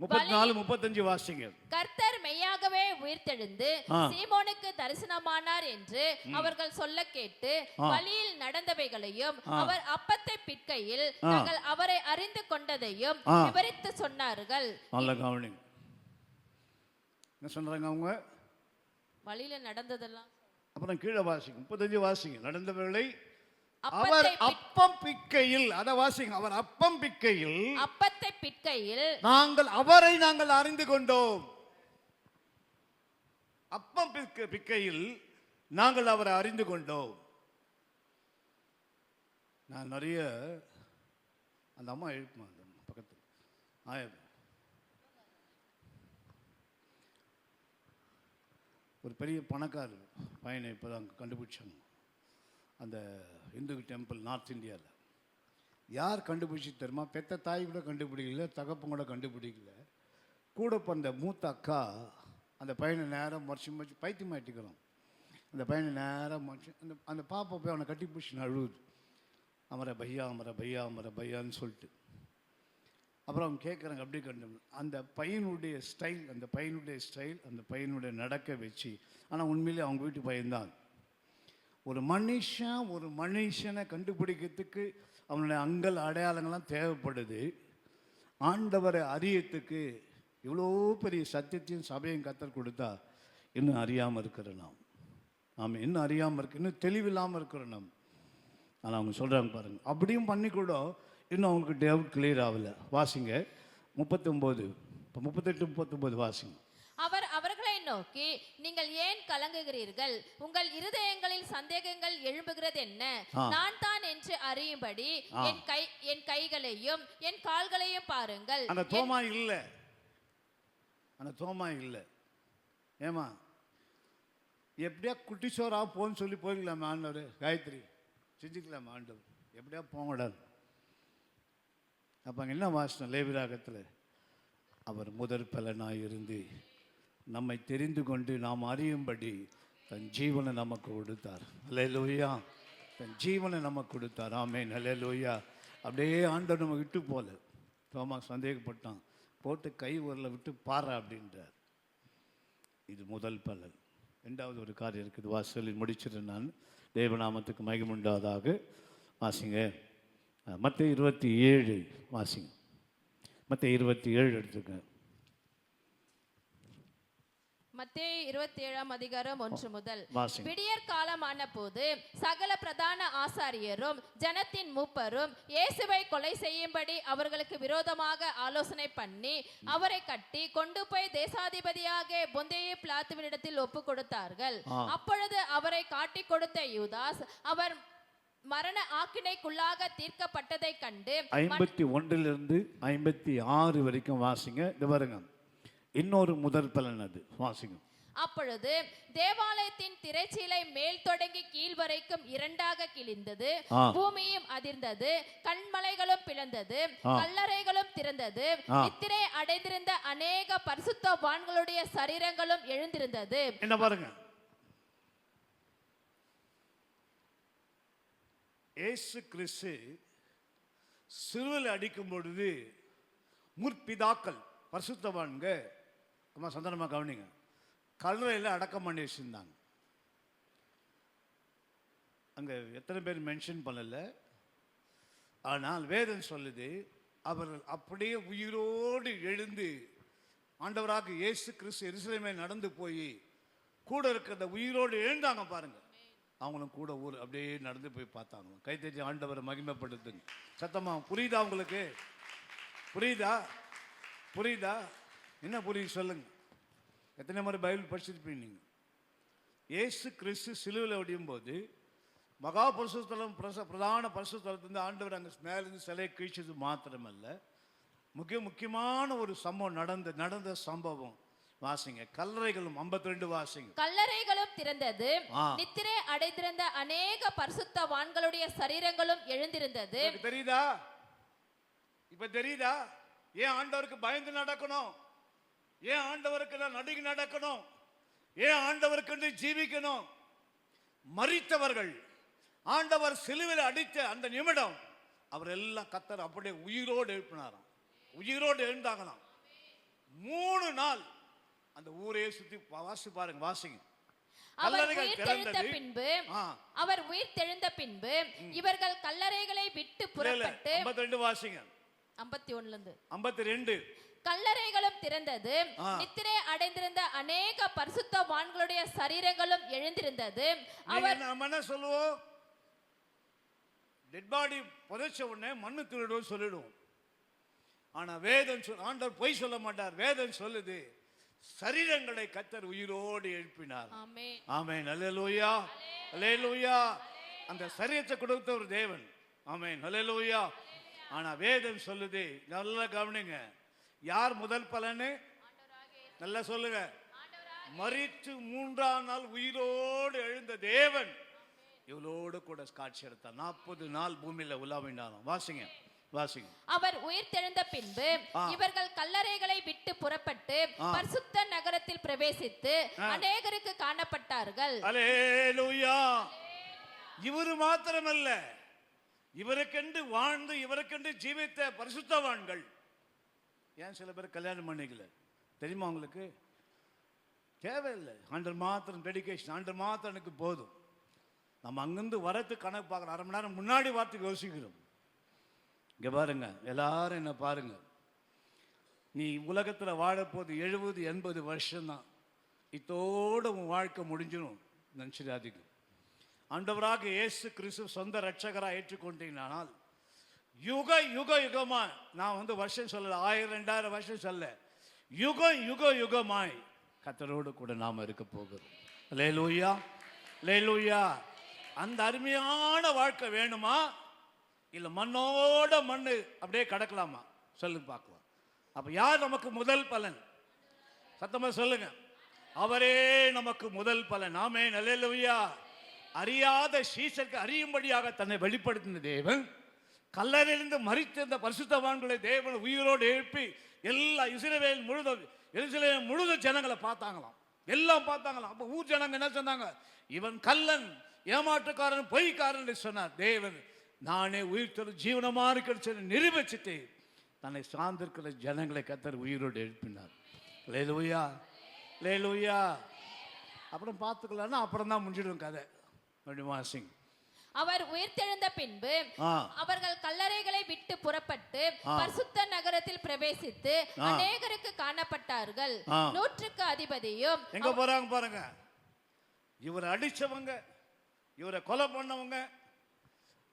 34, 35 வாசிங்க. கர்த்தர் மெய்யாகவே உயிர்த்தெழுந்து சீமோனுக்கு தரிசனமானார் என்று அவர்கள் சொல்ல கேட்டு வழியில் நடந்தவைகளையும் அவர் அப்பத்தை பிற்கையில் நாங்கள் அவரை அறிந்து கொண்டதையும் விவரித்து சொன்னார்கள். நல்ல கவனிங்க. என்ன சொல்றாங்க அவங்க? வழியில நடந்ததெல்லாம். அப்புறம் கீழே வாசிங்க, 35 வாசிங்க. நடந்தவர்களை அவர் அப்பம் பிற்கையில், அத வாசிங்க. அவர் அப்பம் பிற்கையில், அப்பத்தை பிற்கையில் அவரை நாங்கள் அறிந்து கொண்டோம். அப்பம் பிற்கையில் நாங்கள் அவரை அறிந்து கொண்டோம். நான் நிறைய அந்த அம்மா எழுப்புமா பக்கத்தில் ஆயிரம் ஒரு பெரிய பணக்காரர் பையனை இப்போதான் கண்டுபிடிச்சாங்க. அந்த இந்து டெம்பிள் நார்த் இந்தியாவில் யார் கண்டுபிடிச்சி தெரியுமா? பெத்த தாய் கூட கண்டுபிடிக்கல, தகப்பன் கூட கண்டுபிடிக்கல. கூட பிறந்த மூத்த அக்கா அந்த பையனை நேரம் மறைச்சு பைத்தியமாயிட்டுக்கிறோம். அந்த பையனை நேரம் மறைச்சு அந்த பாப்பா போய் அவனை கட்டி பிடிச்சி அழுவுது. அமர பையா, அமர பையா, அமர பையான்னு சொல்லிட்டு. அப்புறம் அவங்க கேட்குறாங்க, அப்படி கண்டு அந்த பையனுடைய ஸ்டைல், அந்த பையனுடைய நடக்க வச்சு. ஆனால் உண்மையிலே அவங்க வீட்டு பையன்தான். ஒரு மனுஷனை கண்டுபிடிக்கிறதுக்கு அவனுடைய அங்கல் அடையாளங்கள்லாம் தேவைப்படுது. ஆண்டவரை அறியத்துக்கு இவ்வளோ பெரிய சத்தியத்தையும் சபையும் கத்தர் கொடுத்தா இன்னும் அறியாமல் இருக்கிறோம் நாம் இன்னும் அறியாமல் இருக்கு, இன்னும் தெளிவில்லாமல் இருக்கிறோம் நாம். ஆனால் அவங்க சொல்கிறாங்க பாருங்க, அப்படியும் பண்ணி கூட இன்னும் அவங்களுக்கு டவுட் கிளியர் ஆகலை. வாசிங்க 39, இப்போ 38, 39 வாசிங்க. அவர் அவர்களை நோக்கி, நீங்கள் ஏன் கலங்குகிறீர்கள்? உங்கள் இருதயங்களில் சந்தேகங்கள் எழும்புகிறது என்ன? நான் தான் என்று அறியும்படி என் கைகளையும் என் கால்களையும் பாருங்கள். அந்த தோமா இல்லை. ஏமா எப்படியா குட்டிச்சோரா போன்னு சொல்லி போய்க்கலாமா ஆண்டவர்? காயத்ரி செஞ்சுக்கலாமா ஆண்டவர்? எப்படியா போங்கடாது. அப்போ அங்கே என்ன வாசனம்? லேவியராகத்தில் அவர் முதற் பலனாய் இருந்து நம்மை தெரிந்து கொண்டு நாம் அறியும்படி தன் ஜீவனை நமக்கு கொடுத்தார். அல்லேலூயா, தன் ஜீவனை நமக்கு கொடுத்தார். ஆமென், அல்லேலூயா. அப்படியே ஆண்டவர் நம்ம விட்டு போல. தோமா சந்தேகப்பட்டான், போட்டு கை உரலை விட்டு பாரு அப்படின்றார். இது முதல் பலன். ரெண்டாவது ஒரு காரியம் இருக்குது, வாசலில் முடிச்சிட்டேன் நான். தேவநாமத்துக்கு மகிமுண்டாதாக. வாசிங்க மத்தேயு 27 வாசிங்க. மத்தேயு 27 எடுத்துக்க. மத்தேயு 27 அதிகாரம் 1 முதல். விடியற் காலமான போது சகல பிரதான ஆசாரியரும் ஜனத்தின் மூப்பரும் இயேசுவை கொலை செய்யும்படி அவர்களுக்கு விரோதமாக ஆலோசனை பண்ணி அவரை கட்டி கொண்டு போய் தேசாதிபதியாக பொந்தேயு பிலாத்துவினிடத்தில் ஒப்பு கொடுத்தார்கள். அப்பொழுது அவரை காட்டி கொடுத்த யூதாஸ் அவர் மரண ஆக்கினைக்குள்ளாக தீர்க்கப்பட்டதை கண்டு 51 56 வரைக்கும் வாசிங்க. இது பாருங்க, இன்னொரு முதற் பலன் அது வாசிங்க. அப்பொழுது தேவாலயத்தின் திரைச்சீலை மேல் தொடங்கி கீழ் வரைக்கும் இரண்டாக கிழிந்தது, பூமியும் அதிர்ந்தது, கண்மலைகளும் பிளந்தது, கல்லறைகளும் திறந்தது, நித்திரை அடைந்திருந்த அநேக பரிசுத்தவான்களுடைய சரீரங்களும் எழுந்திருந்தது. என்ன பாருங்க, இயேசு கிறிஸ்து சிலுவையில் அடிக்கும் பொழுது முற்பிதாக்கள் பரிசுத்தவான்க அம்மா சந்தனமா கவனிங்க, கல்லறையில் அடக்கம் பண்ணி வச்சிருந்தாங்க. அங்கே எத்தனை பேர் மென்ஷன் பண்ணல, ஆனால் வேதம் சொல்லுது அவர்கள் அப்படியே உயிரோடு எழுந்து ஆண்டவராக இயேசு கிறிஸ்து எருசலேமே நடந்து போய் கூட இருக்கிறத உயிரோடு எழுந்தாங்க பாருங்க. அவங்களும் கூட ஊர் அப்படியே நடந்து போய் பார்த்தாங்க. கைத்தறி ஆண்டவரை மகிமைப்படுத்துங்க சத்தமா. புரியுதா உங்களுக்கு? புரியுதா? என்ன புரியுது சொல்லுங்க. எத்தனை முறை பைபிள் படிச்சிருப்பீங்க நீங்க? இயேசு கிறிஸ்து சிலுவையில் ஒடியும் போது மகா பரிசுத்தலம் பிரதான பரிசுத்தலத்திலிருந்து ஆண்டவர் அங்கே மேலிருந்து சிலையை கீழ்ச்சது மாத்திரமல்ல, முக்கியமான ஒரு சம்பவம் நடந்த சம்பவம் வாசிங்க. கல்லறைகளும் 52 வாசிங்க. கல்லறைகளும் திறந்தது, ஆ. நித்திரை அடைந்திருந்த அநேக பரிசுத்தவான்களுடைய சரீரங்களும் எழுந்திருந்தது. உங்களுக்கு தெரியுதா? இப்ப தெரியுதா ஏன் ஆண்டவருக்கு பயந்து நடக்கணும்? ஏன் ஆண்டவருக்கு நடுங்கி நடக்கணும்? ஏன் ஆண்டவருக்கு ஜீவிக்கணும்? மரித்தவர்கள் ஆண்டவர் சிலுவையில் அடித்த அந்த நிமிடம் அவர் எல்லாம் கத்தர் அப்படியே உயிரோடு எழுப்பினாராம். உயிரோடு எழுந்தாங்களாம். 3 நாள் அந்த ஊரே சுத்தி வாசி பாருங்க, வாசிங்க. அவர் உயிர் தெழுந்த பின்பு இவர்கள் கல்லறைகளை விட்டு புறப்பட்டு 52 வாசிங்க. 51 52 கல்லறைகளும் திறந்தது, நித்திரை அடைந்திருந்த அநேக பரிசுத்தவான்களுடைய சரீரங்களும் எழுந்திருந்தது. அவர் நம்ம என்ன சொல்லுவோம்? டெட் பாடி புதைச்ச உடனே மண்ணு திருடுவோம் சொல்லிடுவோம். ஆனா வேதம் ஆண்டவர் பொய் சொல்ல மாட்டார். வேதம் சொல்லுது சரீரங்களை கர்த்தர் உயிரோடு எழுப்பினார். ஆமென். ஆமென். அல்லேலூயா, அல்லேலூயா. அந்த சரீரத்தை கொடுத்த ஒரு தேவன். ஆமென், அல்லேலூயா. ஆனா வேதம் சொல்லுது, நல்லா கவனிங்க, யார் முதல் பலனு? நல்லா சொல்லுங்க. மரித்து 3ஆம் நாள் உயிரோடு எழுந்த தேவன் இவளோடு கூட காட்சி எடுத்தார். 40 நாள் பூமியில உலாவினாலும். வாசிங்க, வாசிங்க. அவர் உயிர் தெழுந்த பின்பு இவர்கள் கல்லறைகளை விட்டு புறப்பட்டு பரிசுத்த நகரத்தில் பிரவேசித்து அநேகருக்கு காணப்பட்டார்கள். அல்லேலூயா. இவரு மாத்திரமல்ல, இவருக்கென்று வாழ்ந்து இவருக்கென்று ஜீவித்த பரிசுத்தவான்கள். ஏன் சில பேர் கல்யாணம் பண்ணிக்கல தெரியுமா உங்களுக்கு? தேவையில்லை. ஆண்டவர் மாத்திரம் டெடிகேஷன், ஆண்டவர் மாத்திரம் எனக்கு போதும். நம்ம அங்கிருந்து வரத்து கணக்கு பார்க்குறோம். 1/2 மணி நேரம் முன்னாடி வார்த்தைக்கு யோசிக்கிறோம். இங்கே பாருங்க, எல்லாரும் என்ன பாருங்க, நீ உலகத்தில் வாழப்போது 70-80 வருஷம்தான். இத்தோடு உன் வாழ்க்கை முடிஞ்சிடும் நினச்சிடாதீங்க. ஆண்டவராக இயேசு கிறிஸ்து சொந்த ரட்சகராக ஏற்றுக்கொண்டீங்கனால் யுக யுக யுகமா, நான் வருஷம் சொல்லல, 1000-2000 வருஷம் சொல்ல, யுகமாய் கர்த்தரோடு கூட நாம இருக்க போகிறோம். அல்லேலூயா, அல்லேலூயா. அந்த அருமையான வாழ்க்கை வேணுமா? இல்ல மண்ணோட மண்ணு அப்படியே கடக்கலாமா? சொல்லு பார்க்கலாம். அப்ப யார் நமக்கு முதல் பலன்? சத்தமா சொல்லுங்க. அவரே நமக்கு முதல் பலன். ஆமென், அல்லேலூயா. அறியாத சீசருக்கு அறியும்படியாக தன்னை வெளிப்படுத்தின தேவன், கல்லறையிலிருந்து மரித்த பரிசுத்தவான்களை தேவன் உயிரோடு எழுப்பி எல்லா இஸ்ரவேல் முழுதும் ஜனங்களை பார்த்தாங்களாம். எல்லாம் பார்த்தாங்களாம். அப்ப ஊர் ஜனங்க என்ன சொன்னாங்க? இவன் கல்லன், ஏமாற்றுக்காரன், பொய்க்காரன் சொன்னார். தேவன் நானே உயிர் தரும் ஜீவனமா இருக்கிற நிரூபிச்சுட்டு தன்னை சார்ந்திருக்கிற ஜனங்களை கர்த்தர் உயிரோடு எழுப்பினார். அல்லேலூயா, அல்லேலூயா. அப்புறம் பார்த்துக்கலாம்னா அப்புறம் தான் முடிஞ்சிடும் கதை. வாசிங். அவர் உயிர்த்தெழுந்த பின்பு அவர்கள் கல்லறைகளை விட்டு புறப்பட்டு பரிசுத்த நகரத்தில் பிரவேசித்து அநேகருக்கு காணப்பட்டார்கள். 100க்கு அதிபதியும். எங்க போறாங்க பாருங்க. இவரை அடிச்சவங்க, இவரை கொலை பண்ணவங்க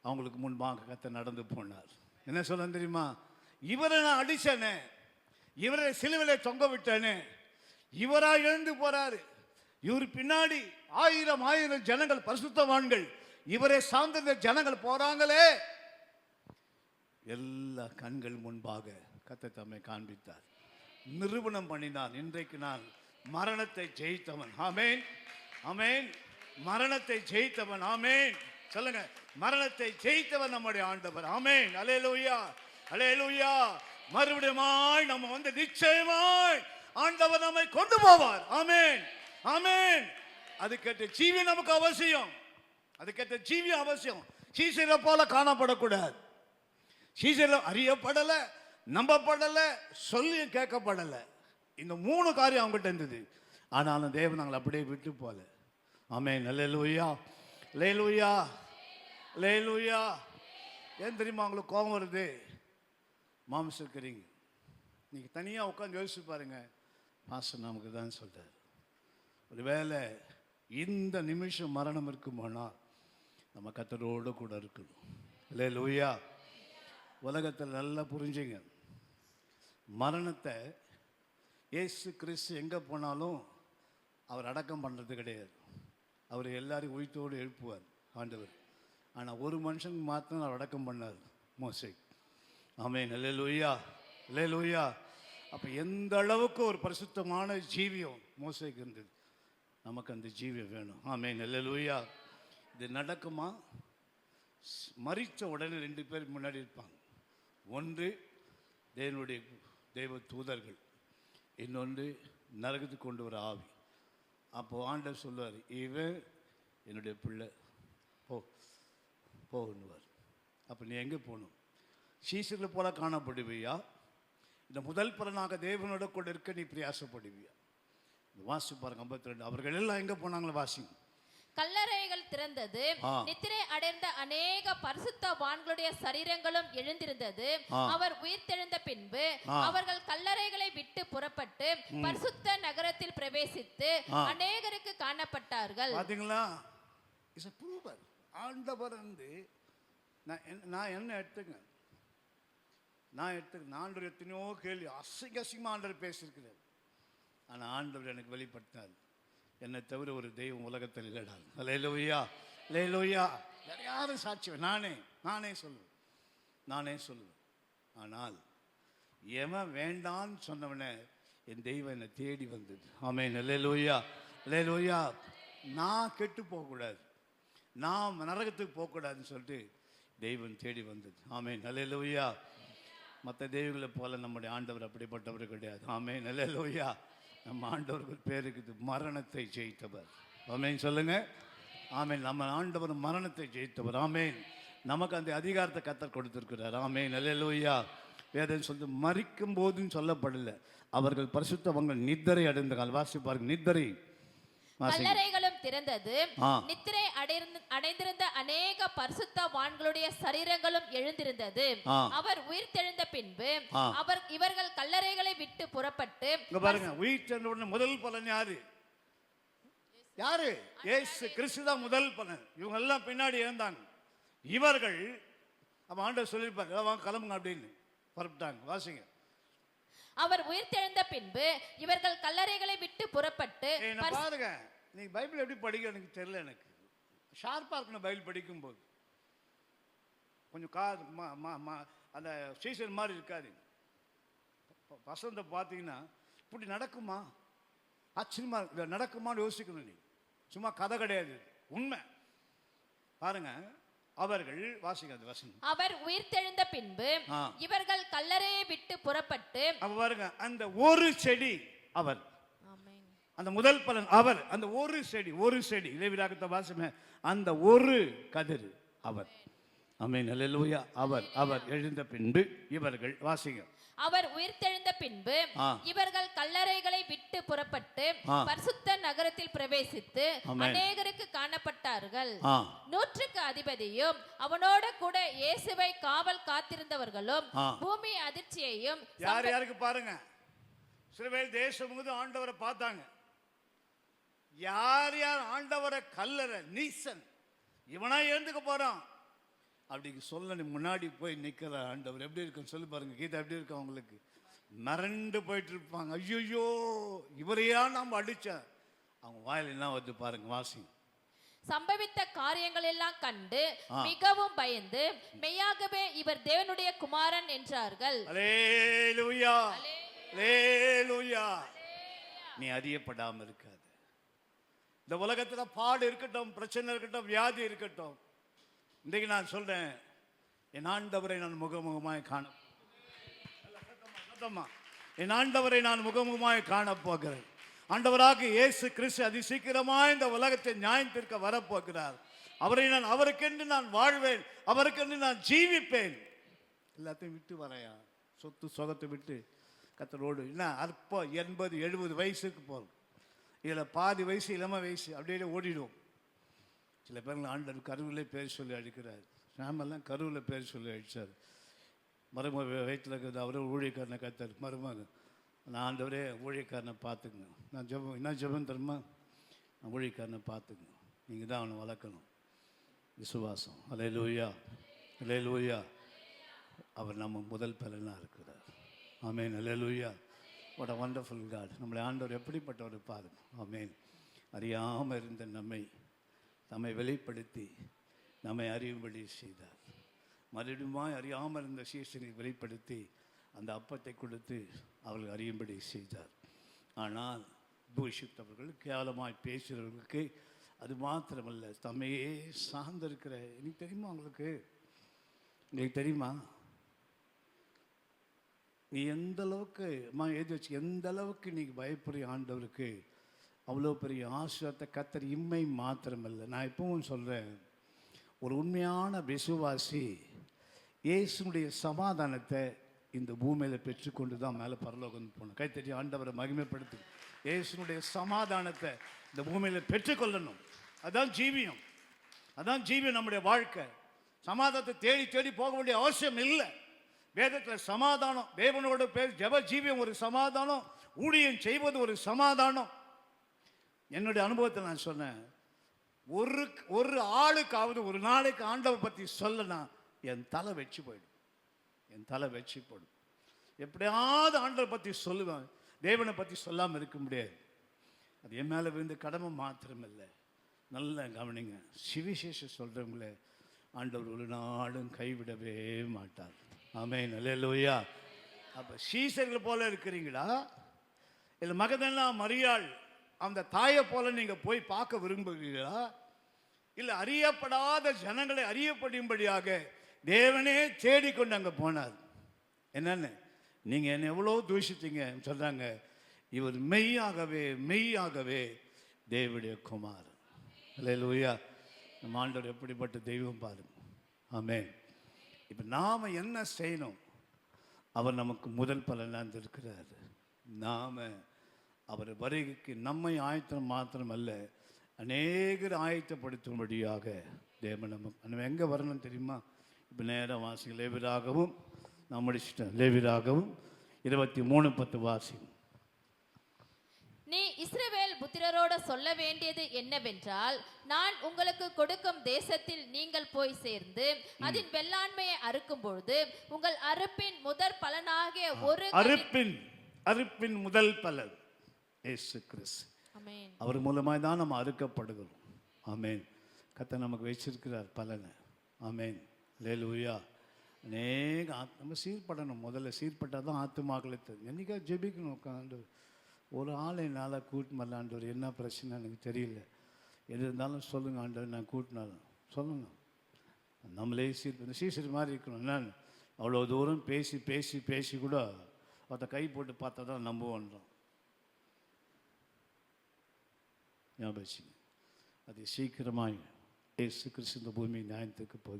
அவங்களுக்கு முன்பாக கர்த்தர் நடந்து போனார். என்ன சொல்ல தெரியுமா? இவரை நான் அடிச்சேனே, இவரை சிலுவையில தொங்க விட்டேனே, இவரா எழுந்து போறாரு. இவர் பின்னாடி 1000 ஜனங்கள் பரிசுத்தவான்கள், இவரை சார்ந்த ஜனங்கள் போறாங்களே. எல்லா கண்கள் முன்பாக கர்த்தர் தம்மை காண்பித்தார், நிரூபணம் பண்ணினார். இன்றைக்கு நான் மரணத்தை ஜெயித்தவன். ஆமென், ஆமென். மரணத்தை ஜெயித்தவன். ஆமென். சொல்லுங்க, மரணத்தை ஜெயித்தவன் நம்முடைய ஆண்டவர். ஆமென், அல்லேலூயா, அல்லேலூயா. மறுபடியும் நம்ம நிச்சயமாய் ஆண்டவர் நம்மை கொண்டு போவார். ஆமென், ஆமென். அதுக்கேற்ற ஜீவி நமக்கு அவசியம். அதுக்கேற்ற ஜீவி அவசியம். சீசரை போல காணப்படக்கூடாது. சீசர் அறியப்படலை, நம்பப்படலை, சொல்லி கேட்கப்படலை. இந்த 3 காரியம் அவங்ககிட்ட இருந்தது. ஆனாலும் தேவன் நாங்கள் அப்படியே விட்டு போல. ஆமென், அல்லேலூயா, அல்லேலூயா, அல்லேலூயா. ஏன் தெரியுமா உங்களுக்கு கோபம் வருது? மாம்சம் இருக்கிறீங்க. நீங்க தனியாக உட்காந்து யோசிச்சு பாருங்க. பாஸ்டர் நமக்கு தான் சொல்றாரு, ஒருவேளை இந்த நிமிஷம் மரணம் இருக்குமானா நம்ம கர்த்தரோடு கூட இருக்கணும். அல்லேலூயா. உலகத்தில் நல்லா புரிஞ்சுங்க, மரணத்தை இயேசு கிறிஸ்து எங்கே போனாலும் அவர் அடக்கம் பண்ணுறது கிடையாது. அவர் எல்லாரையும் உயிர்த்தோடு எழுப்புவார் ஆண்டவர். ஆனால் ஒரு மனுஷனுக்கு மாத்திரம் அவர் அடக்கம் பண்ணார், மோசே. ஆமென், அல்லேலூயா, அல்லேலூயா. அப்போ எந்த அளவுக்கு ஒரு பரிசுத்தமான ஜீவியம் மோசேக்கு இருந்தது, நமக்கு அந்த ஜீவியம் வேணும். ஆமென், அல்லேலூயா. இது நடக்குமா? மரித்த உடனே 2 பேர் முன்னாடி இருப்பாங்க. ஒன்று தேவனுடைய தெய்வ தூதர்கள், இன்னொன்று நரகத்துக்கு கொண்டு வர ஆவி. அப்போது ஆண்டவர் சொல்லுவார், இவன் என்னுடைய பிள்ளை, போன்னுவார். அப்போ நீ எங்கே போகணும்? சீசர்களை போல காணப்படுவியா? இந்த முதல் பலனாக தேவனோட கூட இருக்க நீ பிரயாசப்படுவியா? வாசி பாருங்க 52. அவர்கள் எல்லாம் எங்கே போனாங்களோ வாசிங்க. கல்லறைகள் திறந்தது, நித்திரை அடைந்த அநேக பரிசுத்தவான்களுடைய சரீரங்களும் எழுந்திருந்தது. அவர் உயிர்த்தெழுந்த பின்பு அவர்கள் கல்லறைகளை விட்டு புறப்பட்டு பரிசுத்த நகரத்தில் பிரவேசித்து அநேகருக்கு காணப்பட்டார்கள். பாத்தீங்களா? Is a prover. ஆண்டவர் வந்து நான் என்ன எடுத்துங்க, நான் ஆண்டவர் எத்தனையோ கேள்வி அசிங்கமா ஆண்டவர் பேசியிருக்கிறார். ஆனால் ஆண்டவர் எனக்கு வெளிப்படுத்தினார், என்னை தவிர ஒரு தெய்வம் உலகத்தில் இல்லைடா. அல்லேலூயா, அல்லேலூயா. வேற யாரும் சாட்சி? நானே சொல்லுவேன். ஆனால் எவன் வேண்டான்னு சொன்னவனே என் தெய்வம் என்னை தேடி வந்தது. ஆமென், அல்லேலூயா, அல்லேலூயா. நான் கெட்டு போகக்கூடாது, நான் நரகத்துக்கு போகக்கூடாதுன்னு சொல்லிட்டு தெய்வம் தேடி வந்தது. ஆமென், அல்லேலூயா. மற்ற தெய்வங்களை போல நம்முடைய ஆண்டவர் அப்படிப்பட்டவர் கிடையாது. ஆமென், அல்லேலூயா. நம்ம ஆண்டவருக்கு பேர் இருக்குது, மரணத்தை ஜெயித்தவர். ஆமென் சொல்லுங்க. ஆமென். நம்ம ஆண்டவர் மரணத்தை ஜெயித்தவர். ஆமென். நமக்கு அந்த அதிகாரத்தை கர்த்தர் கொடுத்திருக்கிறார். ஆமென், அல்லேலூயா. வேதம் சொல்லுது, மரிக்கும் போதுன்னு சொல்லப்படல, அவர்கள் பரிசுத்தவங்கள் நித்திரை அடைந்தார்கள். வாசிப்பார்கள், நித்திரை. கல்லறைகளும் திறந்தது, நித்திரை அடைந்திருந்த அநேக பரிசுத்தவான்களுடைய சரீரங்களும் எழுந்திருந்தது. அவர் உயிர்த்தெழுந்த பின்பு இவர்கள் கல்லறைகளை விட்டு புறப்பட்டு பாருங்க, உயிர்த்தெழுந்த உடனே முதல் பலன் யாரு? இயேசு கிறிஸ்து தான் முதல் பலன். இவங்க எல்லாம் பின்னாடி இருந்தாங்க. இவர்கள் ஆண்டவர் சொல்லியிருப்பாங்க, கிளம்புங்க அப்படின்னு புறப்பட்டாங்க. வாசிங்க. அவர் உயிர்த்தெழுந்த பின்பு இவர்கள் கல்லறைகளை விட்டு புறப்பட்டு பாருங்க. நீ பைபிள் எப்படி படிக்க எனக்கு தெரியல. எனக்கு ஷார்ப்பா இருக்கணும் பைபிள் படிக்கும் போது. கொஞ்சம் அந்த சீசன் மாதிரி இருக்காது. வசந்த பார்த்தீங்கன்னா இப்படி நடக்குமா, ஆச்சரியமா நடக்குமான்னு யோசிக்கணும். நீ சும்மா கதை கிடையாது, உண்மை. பாருங்க, அவர்கள் வாசிக்காது வசனம். அவர் உயிர்த்தெழுந்த பின்பு இவர்கள் கல்லறையை விட்டு புறப்பட்டு பாருங்க, அந்த ஒரு செடி அவர், அந்த முதல் பலன் அவர், அந்த ஒரு செடி லேவியராகமத்தை வாசிமே, அந்த ஒரு கதிர் அவர். ஆமென், அல்லேலூயா. அவர் எழுந்த பின்பு இவர்கள் வாசிங்க. அவர் உயிர்த்தெழுந்த பின்பு இவர்கள் கல்லறைகளை விட்டு புறப்பட்டு பரிசுத்த நகரத்தில் பிரவேசித்து அநேகருக்கு காணப்பட்டார்கள். 100க்கு அதிபதியும் அவனோட கூட இயேசுவை காவல் காத்திருந்தவர்களும் பூமி அதிர்ச்சியையும். யாருக்கு பாருங்க, இஸ்ரவேல் தேசம் முழுவதும் ஆண்டவரை பார்த்தாங்க. யார் ஆண்டவரை கல்லறை நீசன் இவனா எழுந்துக்க போறான் அப்படி சொல்ல முன்னாடி போய் நிக்கிற ஆண்டவர் எப்படி இருக்குன்னு சொல்லி பாருங்க. கீதா எப்படி இருக்கு? அவங்களுக்கு மறண்டு போயிட்டு இருப்பாங்க. ஐயோ, இவரையா நாம் அடிச்ச, அவங்க வாயில என்ன வந்து பாருங்க, வாசிங்க. சம்பவித்த காரியங்கள் எல்லாம் கண்டு மிகவும் பயந்து மெய்யாகவே இவர் தேவனுடைய குமாரன் என்றார்கள். அல்லேலூயா, அல்லேலூயா. நீ அறியப்படாம இருக்காது. இந்த உலகத்துல பாடு இருக்கட்டும், பிரச்சனை இருக்கட்டும், வியாதி இருக்கட்டும், இன்றைக்கு நான் சொல்றேன், என் ஆண்டவரை நான் முகமுகமாய் என் ஆண்டவரை நான் முகமுகமாய் காணப்போகிறேன். ஆண்டவராக இயேசு கிறிஸ்து அதி சீக்கிரமாய் இந்த உலகத்தை நியாயத்திற்கு வரப்போகிறார். அவருக்கென்று நான் வாழ்வேன், அவருக்கென்று நான் ஜீவிப்பேன். எல்லாத்தையும் விட்டு வரையா, சொத்து சொகத்தை விட்டு கர்த்தரோடு என்ன அற்ப 80-70 வயசுக்கு போகிறோம். இதில் பாதி வயசு இளம வயசு அப்படியே ஓடிடுவோம். சில பேர் ஆண்டவர் கருவிலே பேர் சொல்லி அடிக்கிறார். சாமெல்லாம் கருவில் பேர் சொல்லி அடித்தார். மருமக வயிற்றில் இருக்கிறது அவரே ஊழியக்காரனை கத்தார். மருமக, நான் ஆண்டவரே ஊழியக்காரனை பார்த்துக்குங்க. நான் என்ன ஜெபம் தருமா, நான் ஊழியக்காரனை பார்த்துக்குங்க, நீங்கள் தான் அவனை வளர்க்கணும். விசுவாசம். அல்லேலூயா, அல்லேலூயா. அவர் நம்ம முதல் பலனாக இருக்கிறார். Amen, hallelujah. What a wonderful God. நம்மளை ஆண்டவர் எப்படிப்பட்டவர் பாருங்க. ஆமென். அறியாமல் இருந்த நம்மை வெளிப்படுத்தி நம்மை அறியும்படி செய்தார். மறுபடியும் அறியாமல் இருந்த சீசனை வெளிப்படுத்தி அந்த அப்பத்தை கொடுத்து அவர்கள் அறியும்படி செய்தார். ஆனால் தூஷித்தவர்கள், கேவலமாய் பேசுகிறவர்களுக்கு அது மாத்திரமல்ல, தம்மையே சார்ந்திருக்கிற, எனக்கு தெரியுமா உங்களுக்கு தெரியுமா, நீ எந்த அளவுக்கு எழுதி வச்சு, எந்த அளவுக்கு நீ பயப்படுற ஆண்டவருக்கு அவ்வளோ பெரிய ஆசீர்வாதத்தை கர்த்தர் இம்மை மாத்திரமல்ல. நான் இப்பவும் சொல்கிறேன், ஒரு உண்மையான விசுவாசி இயேசுனுடைய சமாதானத்தை இந்த பூமியில் பெற்றுக்கொண்டு தான் மேலே பரலோகம் போகணும். கைத்தறி ஆண்டவரை மகிமைப்படுத்து. இயேசுனுடைய சமாதானத்தை இந்த பூமியில் பெற்றுக்கொள்ளணும். அதான் ஜீவியம், அதான் ஜீவியம். நம்முடைய வாழ்க்கை சமாதானத்தை தேடி தேடி போக வேண்டிய அவசியம் இல்லை. வேதத்தில் சமாதானம், தேவனோட பேர் ஜெப ஜீவியம் ஒரு சமாதானம், ஊழியம் செய்வது ஒரு சமாதானம். என்னுடைய அனுபவத்தை நான் சொன்னேன், ஒரு ஆளுக்காவது ஒரு நாளைக்கு ஆண்டவர் பற்றி சொல்லனா என் தலை வெச்சு போயிடும், என் தலை வெச்சு போடும். எப்படியாவது ஆண்டவர் பற்றி சொல்லுவேன், தேவனை பற்றி சொல்லாமல் இருக்க முடியாது. அது என் மேலே விழுந்த கடமை மாத்திரமில்லை. நல்ல கவனிங்க, சுவிசேஷம் சொல்கிறவங்கள ஆண்டவர் ஒரு நாளும் கைவிடவே மாட்டார். ஆமென், அல்லேலூயா. அப்போ சீசர்கள் போல இருக்கிறீங்களா, இல்லை மகதலேனா மரியாள் அந்த தாயை போல நீங்கள் போய் பார்க்க விரும்புகிறீர்களா, இல்லை அறியப்படாத ஜனங்களை அறியப்படும்படியாக தேவனே தேடிக்கொண்டு அங்கே போனார். என்னன்னு, நீங்கள் என்னை எவ்வளோ தூஷித்தீங்க சொல்கிறாங்க, இவர் மெய்யாகவே மெய்யாகவே தேவனுடைய குமார். அல்லேலூயா. நம்ம ஆண்டவர் எப்படிப்பட்ட தெய்வம் பாருங்க. ஆமென். இப்போ நாம் என்ன செய்யணும், அவர் நமக்கு முதல் பலனாக இருக்கிறார். நாம் அவர் வருகைக்கு நம்மை ஆயத்தம் மாத்திரமல்ல, அநேகர் ஆயத்தப்படுத்தும்படியாக தேவன் நம்ம எங்கே வரணும் தெரியுமா? இப்போ நேரம் வாசிங்க, லேவியராகவும் நான் முடிச்சிட்டேன். லேவியராகவும் 23:10 வாசிங்க. நீ இஸ்ரவேல் புத்திரரோட சொல்ல வேண்டியது என்னவென்றால், நான் உங்களுக்கு கொடுக்கும் தேசத்தில் நீங்கள் போய் சேர்ந்து அதன் வெள்ளாண்மையை அறுக்கும் பொழுது உங்கள் அறுப்பின் முதற் பலனாகிய ஒரு அறுப்பின் முதல் பலன் இயேசு கிறிஸ்து. ஆமென். அவர் மூலமாய் தான் நம்ம அறுக்கப்படுகிறோம். ஆமென். கர்த்தர் நமக்கு வச்சிருக்கிறார் பலனை. ஆமென், அல்லேலூயா. அநேக நம்ம சீர்படணும். முதல்ல சீர்பட்டால் தான் ஆத்துமாக்களை தெரியும். என்னைக்கா ஜெபிக்கணும் உட்காந்து. ஒரு ஆளை என்னால் கூட்டின்னு வரலாண்டவர், என்ன பிரச்சனை எனக்கு தெரியல, எது இருந்தாலும் சொல்லுங்கள் ஆண்டவர், நான் கூட்டினாலும் சொல்லுங்கள். நம்மளே சீசர் மாதிரி இருக்கணும். என்னன்னு அவ்வளோ தூரம் பேசி பேசி பேசி கூட அதை கை போட்டு பார்த்தா தான் நம்புவோன்றோம். ஞாபகம், அது சீக்கிரமாய் இயேசு கிறிஸ்து இந்த பூமி நியாயத்துக்கு போகிறார்.